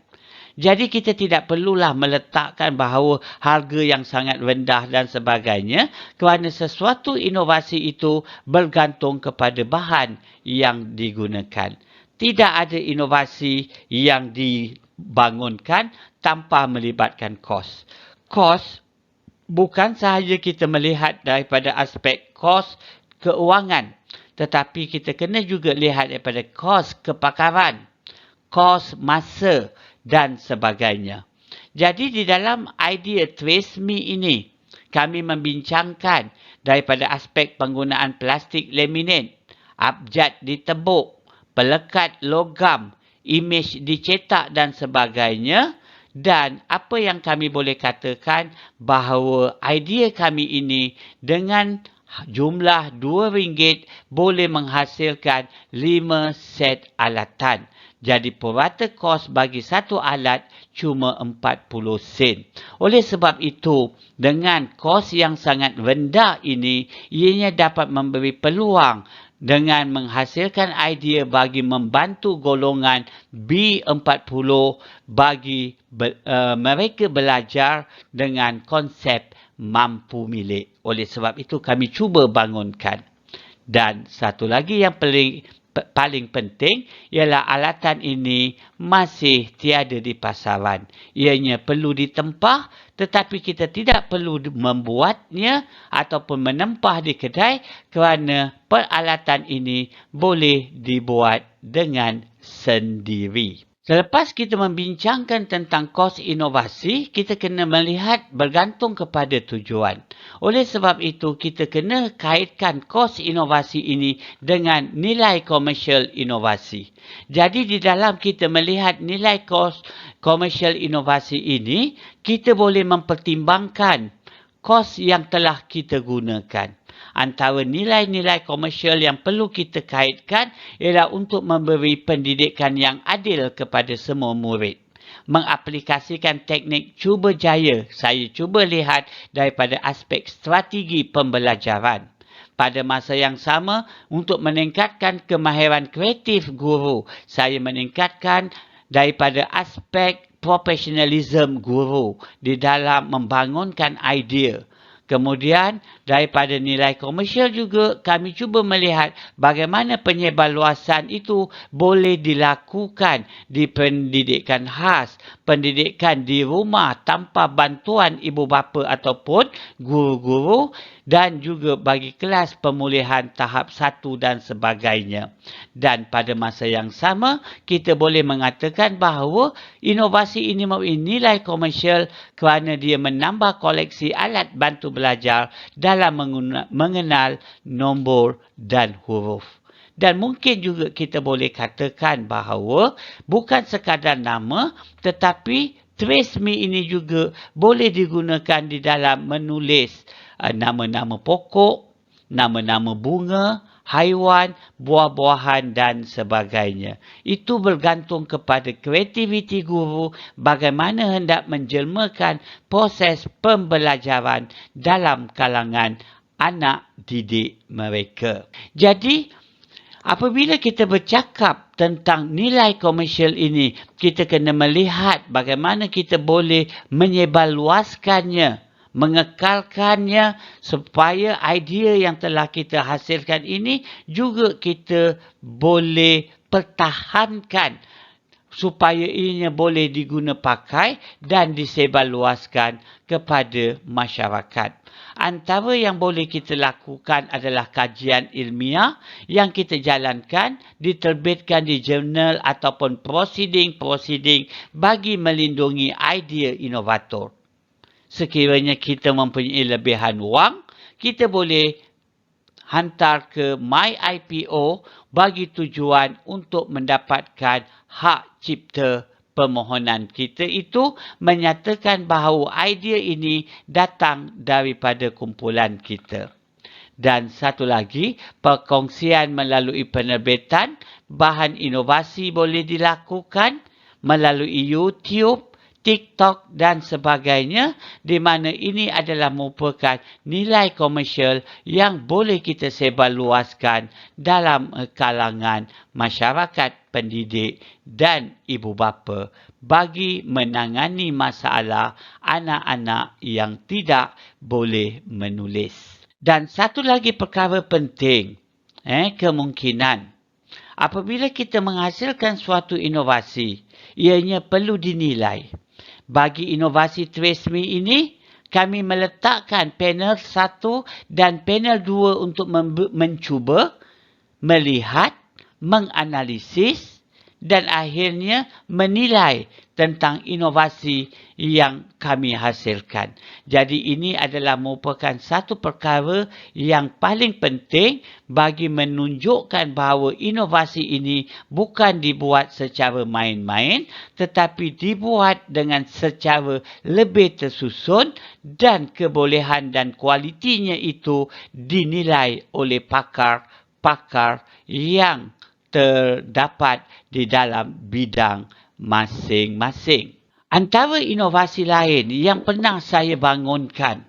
Jadi kita tidak perlulah meletakkan bahawa harga yang sangat rendah dan sebagainya, kerana sesuatu inovasi itu bergantung kepada bahan yang digunakan. Tidak ada inovasi yang dibangunkan tanpa melibatkan kos. Kos bukan sahaja kita melihat daripada aspek kos keuangan, tetapi kita kena juga lihat daripada kos kepakaran, kos masa dan sebagainya. Jadi di dalam idea TraceMe ini, kami membincangkan daripada aspek penggunaan plastik laminate, abjad ditebuk, pelekat logam, imej dicetak dan sebagainya. Dan apa yang kami boleh katakan bahawa idea kami ini dengan jumlah RM2 boleh menghasilkan 5 set alatan. Jadi purata kos bagi satu alat cuma 40 sen. Oleh sebab itu, dengan kos yang sangat rendah ini, ianya dapat memberi peluang dengan menghasilkan idea bagi membantu golongan B40 bagi mereka belajar dengan konsep mampu milik. Oleh sebab itu kami cuba bangunkan. Dan satu lagi yang paling penting ialah alatan ini masih tiada di pasaran. Ianya perlu ditempah, tetapi kita tidak perlu membuatnya ataupun menempah di kedai, kerana peralatan ini boleh dibuat dengan sendiri. Selepas kita membincangkan tentang kos inovasi, kita kena melihat bergantung kepada tujuan. Oleh sebab itu, kita kena kaitkan kos inovasi ini dengan nilai komersial inovasi. Jadi di dalam kita melihat nilai kos komersial inovasi ini, kita boleh mempertimbangkan kos yang telah kita gunakan. Antara nilai-nilai komersial yang perlu kita kaitkan ialah untuk memberi pendidikan yang adil kepada semua murid. Mengaplikasikan teknik cuba jaya, saya cuba lihat daripada aspek strategi pembelajaran. Pada masa yang sama, untuk meningkatkan kemahiran kreatif guru, saya meningkatkan daripada aspek profesionalism guru di dalam membangunkan idea. Kemudian, daripada nilai komersial juga, kami cuba melihat bagaimana penyebarluasan itu boleh dilakukan di pendidikan khas, pendidikan di rumah tanpa bantuan ibu bapa ataupun guru-guru, dan juga bagi kelas pemulihan tahap 1 dan sebagainya. Dan pada masa yang sama, kita boleh mengatakan bahawa inovasi ini mempunyai nilai komersial kerana dia menambah koleksi alat bantu belajar dalam mengenal nombor dan huruf. Dan mungkin juga kita boleh katakan bahawa bukan sekadar nama, tetapi TraceMe ini juga boleh digunakan di dalam menulis nama-nama pokok, nama-nama bunga, haiwan, buah-buahan dan sebagainya. Itu bergantung kepada kreativiti guru bagaimana hendak menjelmakan proses pembelajaran dalam kalangan anak didik mereka. Jadi, apabila kita bercakap tentang nilai komersial ini, kita kena melihat bagaimana kita boleh menyebarluaskannya, mengekalkannya supaya idea yang telah kita hasilkan ini juga kita boleh pertahankan supaya ianya boleh diguna pakai dan disebarluaskan kepada masyarakat. Antara yang boleh kita lakukan adalah kajian ilmiah yang kita jalankan, diterbitkan di jurnal ataupun proceeding bagi melindungi idea inovator. sekiranya kita mempunyai lebihan wang, kita boleh hantar ke MyIPO bagi tujuan untuk mendapatkan hak cipta permohonan kita itu menyatakan bahawa idea ini datang daripada kumpulan kita. Dan satu lagi, perkongsian melalui penerbitan, bahan inovasi boleh dilakukan melalui YouTube, TikTok dan sebagainya, di mana ini adalah merupakan nilai komersial yang boleh kita sebarluaskan dalam kalangan masyarakat pendidik dan ibu bapa bagi menangani masalah anak-anak yang tidak boleh menulis. Dan satu lagi perkara penting, kemungkinan apabila kita menghasilkan suatu inovasi, ianya perlu dinilai. Bagi inovasi TraceMe ini, kami meletakkan panel 1 dan panel 2 untuk mencuba, melihat, menganalisis dan akhirnya menilai tentang inovasi yang kami hasilkan. Jadi ini adalah merupakan satu perkara yang paling penting bagi menunjukkan bahawa inovasi ini bukan dibuat secara main-main, tetapi dibuat dengan secara lebih tersusun dan kebolehan dan kualitinya itu dinilai oleh pakar-pakar yang terdapat di dalam bidang masing-masing. Antara inovasi lain yang pernah saya bangunkan,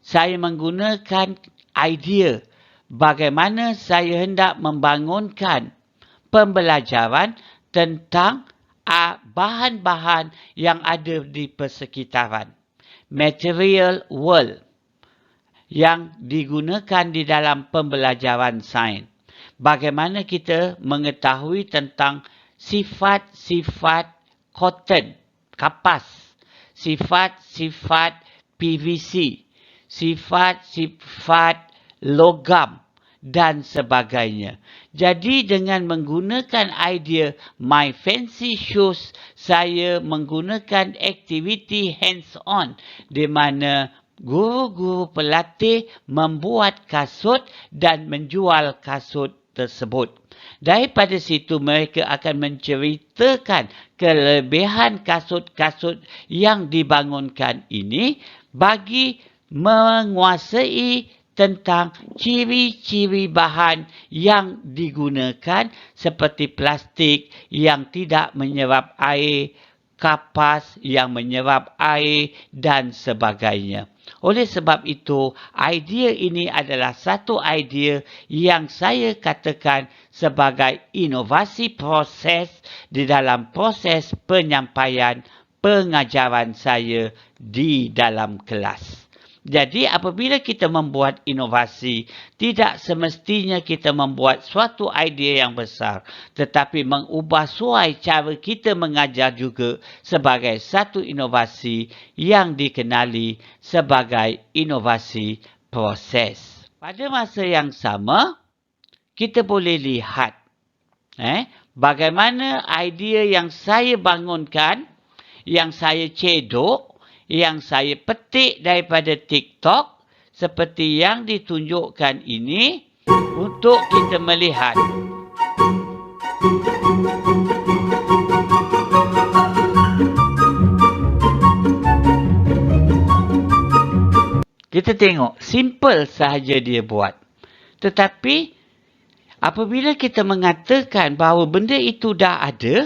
saya menggunakan idea bagaimana saya hendak membangunkan pembelajaran tentang bahan-bahan yang ada di persekitaran. Material world yang digunakan di dalam pembelajaran sains. Bagaimana kita mengetahui tentang sifat-sifat cotton, kapas, sifat-sifat PVC, sifat-sifat logam dan sebagainya. Jadi dengan menggunakan idea My Fancy Shoes, saya menggunakan aktiviti hands-on di mana guru-guru pelatih membuat kasut dan menjual kasut tersebut. Daripada situ mereka akan menceritakan kelebihan kasut-kasut yang dibangunkan ini bagi menguasai tentang ciri-ciri bahan yang digunakan seperti plastik yang tidak menyerap air, kapas yang menyerap air dan sebagainya. Oleh sebab itu, idea ini adalah satu idea yang saya katakan sebagai inovasi proses di dalam proses penyampaian pengajaran saya di dalam kelas. Jadi apabila kita membuat inovasi, tidak semestinya kita membuat suatu idea yang besar, tetapi mengubah suai cara kita mengajar juga sebagai satu inovasi yang dikenali sebagai inovasi proses. Pada masa yang sama, kita boleh lihat bagaimana idea yang saya bangunkan, yang saya cedok, yang saya petik daripada TikTok seperti yang ditunjukkan ini untuk kita melihat. Kita tengok, simple sahaja dia buat. Tetapi apabila kita mengatakan bahawa benda itu dah ada,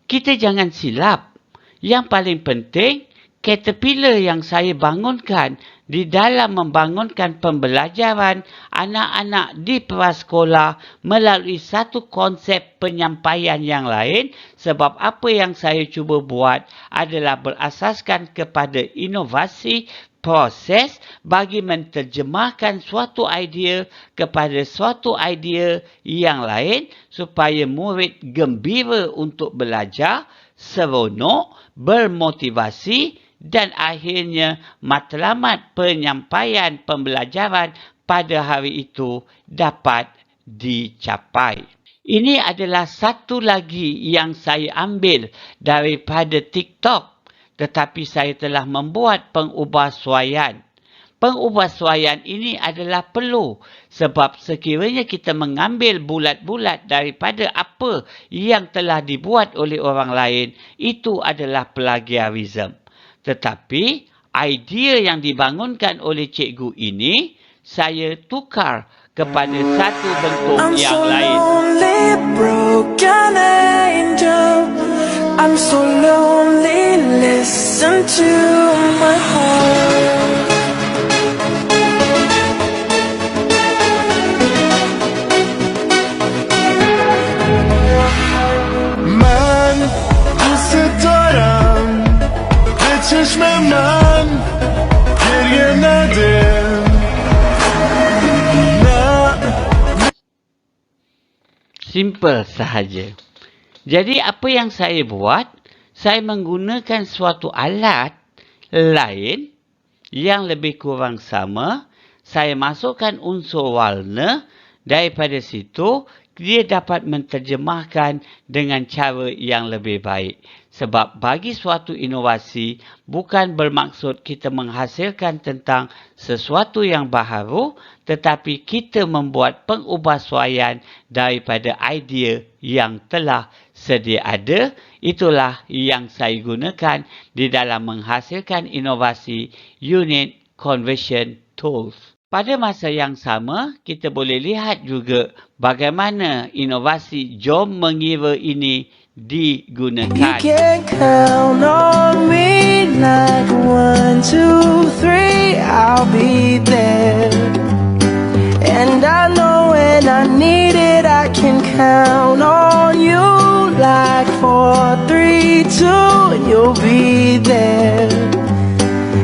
kita jangan silap. Yang paling penting, caterpillar yang saya bangunkan di dalam membangunkan pembelajaran anak-anak di prasekolah melalui satu konsep penyampaian yang lain, sebab apa yang saya cuba buat adalah berasaskan kepada inovasi proses bagi menterjemahkan suatu idea kepada suatu idea yang lain supaya murid gembira untuk belajar, seronok, bermotivasi dan akhirnya matlamat penyampaian pembelajaran pada hari itu dapat dicapai. Ini adalah satu lagi yang saya ambil daripada TikTok. tetapi saya telah membuat pengubahsuaian. Pengubahsuaian ini adalah perlu sebab sekiranya kita mengambil bulat-bulat daripada apa yang telah dibuat oleh orang lain, itu adalah plagiarism. Tetapi idea yang dibangunkan oleh cikgu ini, saya tukar kepada satu bentuk yang lain. Lonely, broken angel. I'm so lonely, listen to my heart. من دوست دارم به چشم من گریه نده Simple sahaja. Jadi apa yang saya buat, saya menggunakan suatu alat lain yang lebih kurang sama. Saya masukkan unsur warna. Daripada situ, dia dapat menterjemahkan dengan cara yang lebih baik. Sebab bagi suatu inovasi, bukan bermaksud kita menghasilkan tentang sesuatu yang baharu, tetapi kita membuat pengubahsuaian daripada idea yang telah sedia ada. Itulah yang saya gunakan di dalam menghasilkan inovasi Unit Conversion Tools. Pada masa yang sama, kita boleh lihat juga bagaimana inovasi jom mengira ini digunakan. You can count on me like 1, 2, 3, I'll be there. And I know when I need it, I can count on you like 4, 3, 2, and you'll be there.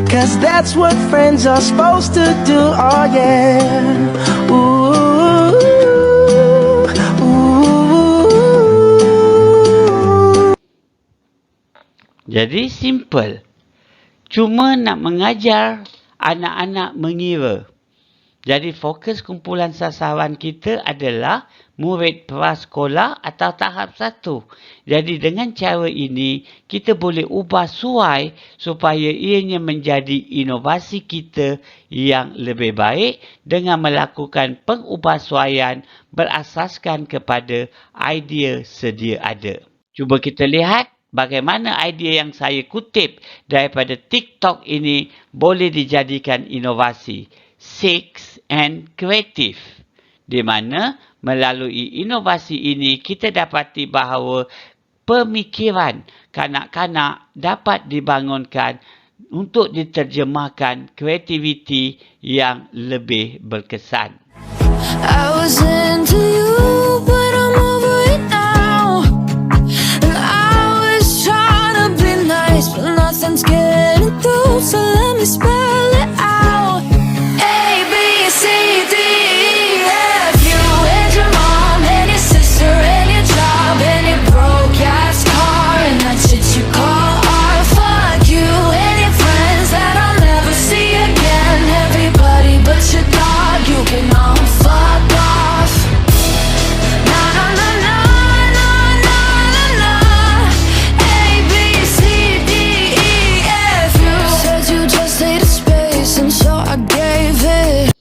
'Cause that's what friends are supposed to do, oh yeah. Ooh, ooh. Jadi simple. Cuma nak mengajar anak-anak mengira. Jadi fokus kumpulan sasaran kita adalah murid prasekolah atau tahap 1. Jadi dengan cara ini, kita boleh ubah suai supaya ianya menjadi inovasi kita yang lebih baik dengan melakukan pengubahsuaian berasaskan kepada idea sedia ada. Cuba kita lihat bagaimana idea yang saya kutip daripada TikTok ini boleh dijadikan inovasi. 6 and Creative. Di mana melalui inovasi ini kita dapati bahawa pemikiran kanak-kanak dapat dibangunkan untuk diterjemahkan kreativiti yang lebih berkesan. I was into you, but I'm over it now. And I was trying to be nice, but nothing's getting through. So let me spell it out. A, B, C, D, E, F. You and your mom and your sister and your job and your broke ass car and that shit you call art. Fuck you and your friends that I'll never see again. Everybody but your dog, you can all fuck off. Na na na na na na na na. A, B, C, D, E, F. You said you just needed space and so I gave it.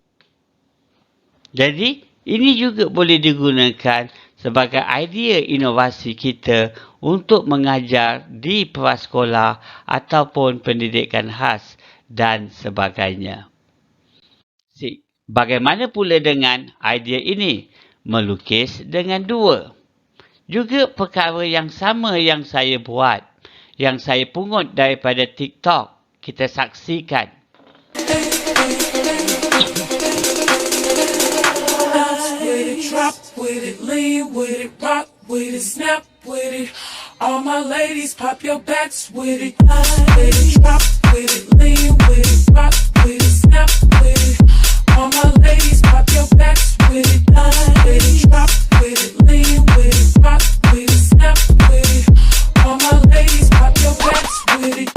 Jadi, ini juga boleh digunakan sebagai idea inovasi kita untuk mengajar di prasekolah ataupun pendidikan khas dan sebagainya. Bagaimana pula dengan idea ini? Melukis dengan 2. Juga perkara yang sama yang saya buat, yang saya pungut daripada TikTok. Kita saksikan. With it, drop with it, lean with it, rock with it, snap with it. All my ladies, pop your backs with it. With it, drop with it, lean with it, rock with it, snap with it. All my ladies, pop your backs with it. With it, drop with it, lean with it, rock with it, snap with it. All my ladies, pop your backs with it.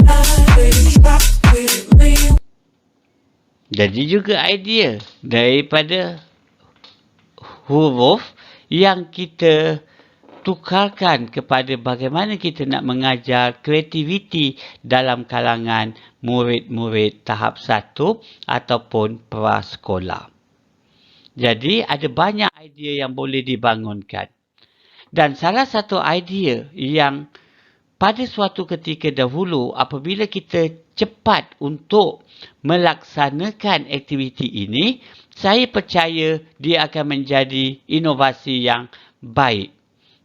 With it, drop with it, lean. Jadi juga idea daripada huruf yang kita tukarkan kepada bagaimana kita nak mengajar kreativiti dalam kalangan murid-murid tahap 1 ataupun prasekolah. Jadi ada banyak idea yang boleh dibangunkan. Dan salah satu idea yang pada suatu ketika dahulu apabila kita cepat untuk melaksanakan aktiviti ini, saya percaya dia akan menjadi inovasi yang baik.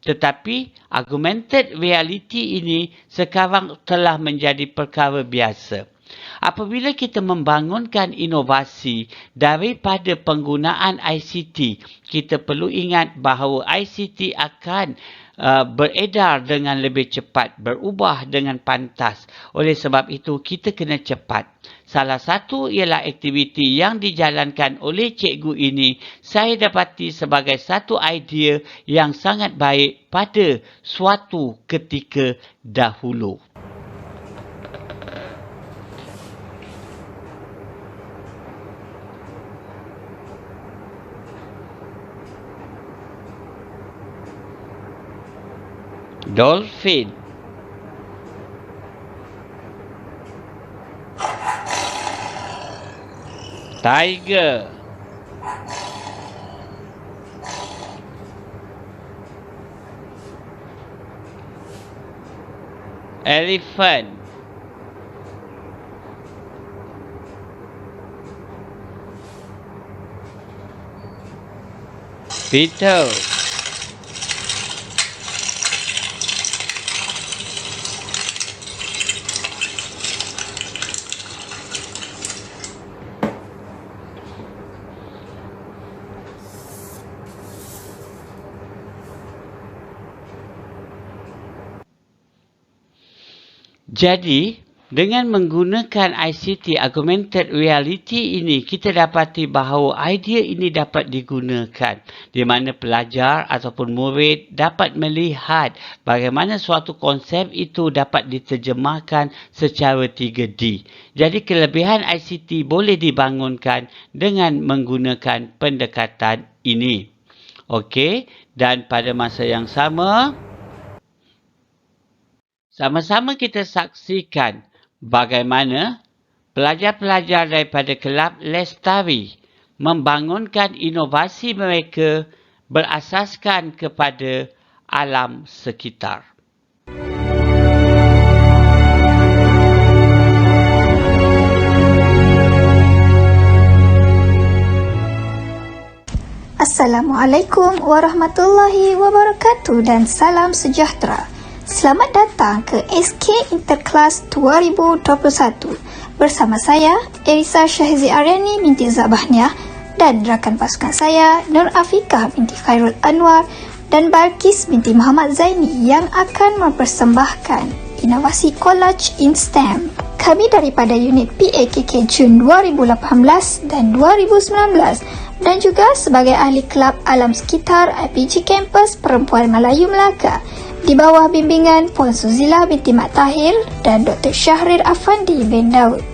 Tetapi augmented reality ini sekarang telah menjadi perkara biasa. Apabila kita membangunkan inovasi daripada penggunaan ICT, kita perlu ingat bahawa ICT akan beredar dengan lebih cepat, berubah dengan pantas. Oleh sebab itu, kita kena cepat. Salah satu ialah aktiviti yang dijalankan oleh cikgu ini, saya dapati sebagai satu idea yang sangat baik pada suatu ketika dahulu. Dolphin. Tiger. Elephant. Beetle. Jadi, dengan menggunakan ICT augmented reality ini, kita dapati bahawa idea ini dapat digunakan di mana pelajar ataupun murid dapat melihat bagaimana suatu konsep itu dapat diterjemahkan secara 3D. Jadi, kelebihan ICT boleh dibangunkan dengan menggunakan pendekatan ini. Okey, dan pada masa yang sama-sama kita saksikan bagaimana pelajar-pelajar daripada kelab Lestari membangunkan inovasi mereka berasaskan kepada alam sekitar. Assalamualaikum warahmatullahi wabarakatuh dan salam sejahtera. Selamat datang ke SK Interclass 2021 bersama saya, Elisa Syahzi Aryani binti Zabahniah dan rakan pasukan saya, Nur Afiqah binti Khairul Anwar dan Balkis binti Muhammad Zaini yang akan mempersembahkan inovasi collage in STEM. Kami daripada unit PAKK Jun 2018 dan 2019 dan juga sebagai ahli kelab alam sekitar IPG Kampus Perempuan Melayu Melaka di bawah bimbingan Puan Suzilah binti Mat Tahir dan Dr. Syahrir Afandi bin Daud.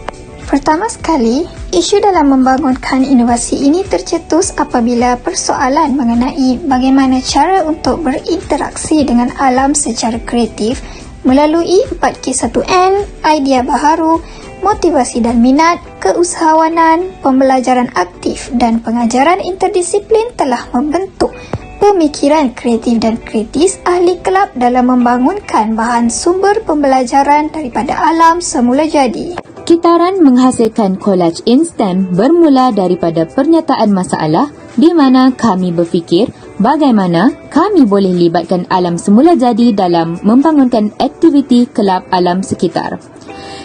Pertama sekali, isu dalam membangunkan inovasi ini tercetus apabila persoalan mengenai bagaimana cara untuk berinteraksi dengan alam secara kreatif melalui 4K1N, idea baharu, motivasi dan minat, keusahawanan, pembelajaran aktif dan pengajaran interdisiplin telah membentuk pemikiran kreatif dan kritis ahli kelab dalam membangunkan bahan sumber pembelajaran daripada alam semula jadi. Kitaran menghasilkan collage in STEM bermula daripada pernyataan masalah di mana kami berfikir bagaimana kami boleh libatkan alam semula jadi dalam membangunkan aktiviti kelab alam sekitar.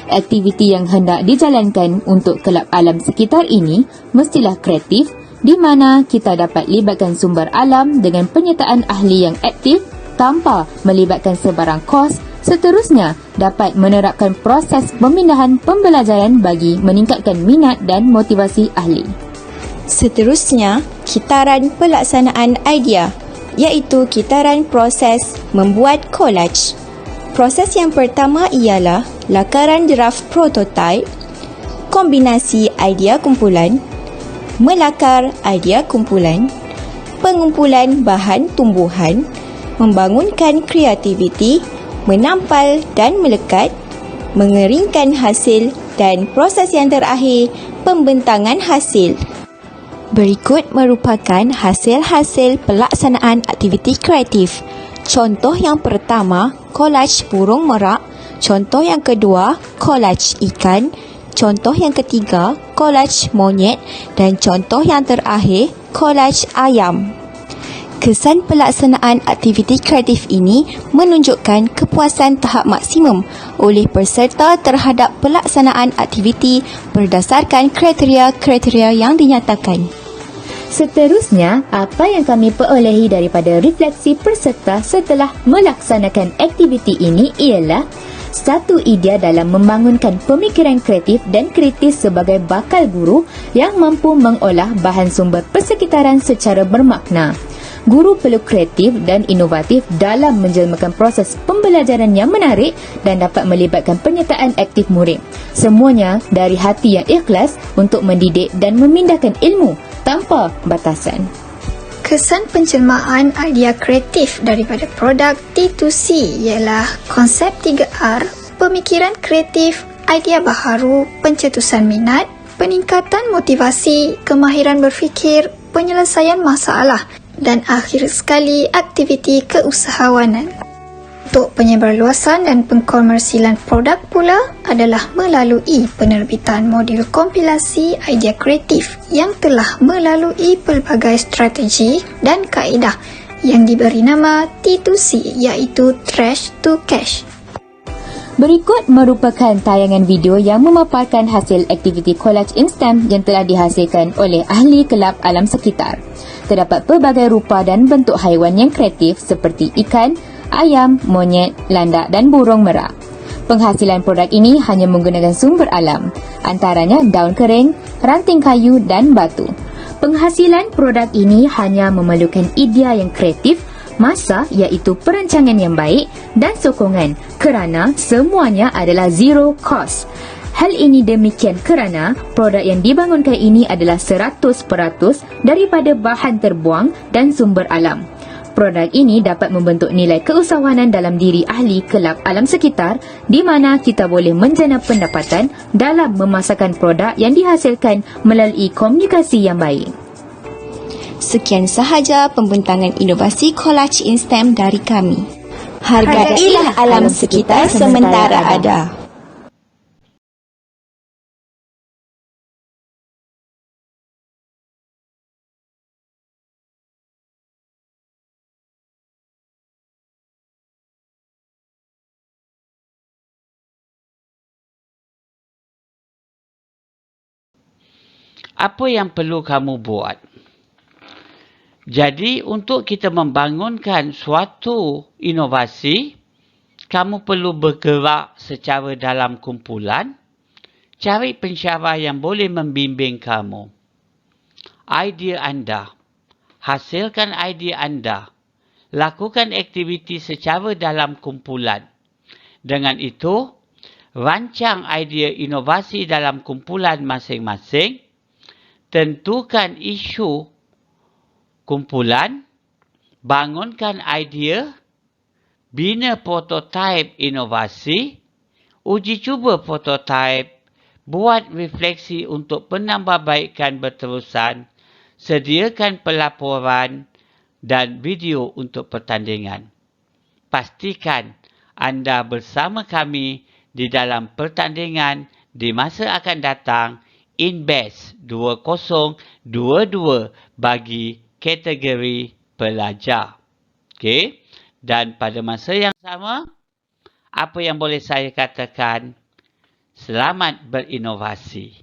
Aktiviti yang hendak dijalankan untuk kelab alam sekitar ini mestilah kreatif di mana kita dapat libatkan sumber alam dengan penyertaan ahli yang aktif tanpa melibatkan sebarang kos. Seterusnya, dapat menerapkan proses pemindahan pembelajaran bagi meningkatkan minat dan motivasi ahli. Seterusnya, kitaran pelaksanaan idea, iaitu kitaran proses membuat collage. Proses yang pertama ialah lakaran draft prototype, kombinasi idea kumpulan, melakar idea kumpulan, pengumpulan bahan tumbuhan, membangunkan kreativiti, menampal dan melekat, mengeringkan hasil dan proses yang terakhir, pembentangan hasil. Berikut merupakan hasil-hasil pelaksanaan aktiviti kreatif. Contoh yang pertama, kolaj burung merak. Contoh yang kedua, kolaj ikan. Contoh yang ketiga, kolaj monyet. Dan contoh yang terakhir, kolaj ayam. Kesan pelaksanaan aktiviti kreatif ini menunjukkan kepuasan tahap maksimum oleh peserta terhadap pelaksanaan aktiviti berdasarkan kriteria-kriteria yang dinyatakan. Seterusnya, apa yang kami perolehi daripada refleksi peserta setelah melaksanakan aktiviti ini ialah satu idea dalam membangunkan pemikiran kreatif dan kritis sebagai bakal guru yang mampu mengolah bahan sumber persekitaran secara bermakna. Guru perlu kreatif dan inovatif dalam menjelmakan proses pembelajaran yang menarik dan dapat melibatkan penyertaan aktif murid. Semuanya dari hati yang ikhlas untuk mendidik dan memindahkan ilmu tanpa batasan. Kesan penjelmaan idea kreatif daripada produk T2C ialah konsep 3R, pemikiran kreatif, idea baharu, pencetusan minat, peningkatan motivasi, kemahiran berfikir, penyelesaian masalah dan akhir sekali aktiviti keusahawanan. Untuk penyebarluasan dan pengkomersilan produk pula adalah melalui penerbitan modul kompilasi idea kreatif yang telah melalui pelbagai strategi dan kaedah yang diberi nama T2C iaitu Trash to Cash. Berikut merupakan tayangan video yang memaparkan hasil aktiviti collage instan yang telah dihasilkan oleh ahli kelab alam sekitar. Terdapat pelbagai rupa dan bentuk haiwan yang kreatif seperti ikan, ayam, monyet, landak dan burung merak. Penghasilan produk ini hanya menggunakan sumber alam, antaranya daun kering, ranting kayu dan batu. Penghasilan produk ini hanya memerlukan idea yang kreatif, masa iaitu perancangan yang baik dan sokongan kerana semuanya adalah zero cost. Hal ini demikian kerana produk yang dibangunkan ini adalah 100% daripada bahan terbuang dan sumber alam. Produk ini dapat membentuk nilai keusahawanan dalam diri ahli kelab alam sekitar di mana kita boleh menjana pendapatan dalam memasarkan produk yang dihasilkan melalui komunikasi yang baik. Sekian sahaja pembentangan inovasi collage instan dari kami. Hargailah alam sekitar sementara ada. Apa yang perlu kamu buat? Jadi, untuk kita membangunkan suatu inovasi, kamu perlu bergerak secara dalam kumpulan, cari pensyarah yang boleh membimbing kamu. Idea anda. Hasilkan idea anda. Lakukan aktiviti secara dalam kumpulan. Dengan itu, rancang idea inovasi dalam kumpulan masing-masing. Tentukan isu kumpulan, bangunkan idea, bina prototipe inovasi, uji cuba prototipe, buat refleksi untuk penambahbaikan berterusan, sediakan pelaporan dan video untuk pertandingan. Pastikan anda bersama kami di dalam pertandingan di masa akan datang InBest 2022 bagi kategori pelajar. Okey. Dan pada masa yang sama, apa yang boleh saya katakan? Selamat berinovasi.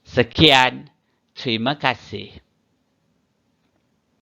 Sekian, terima kasih.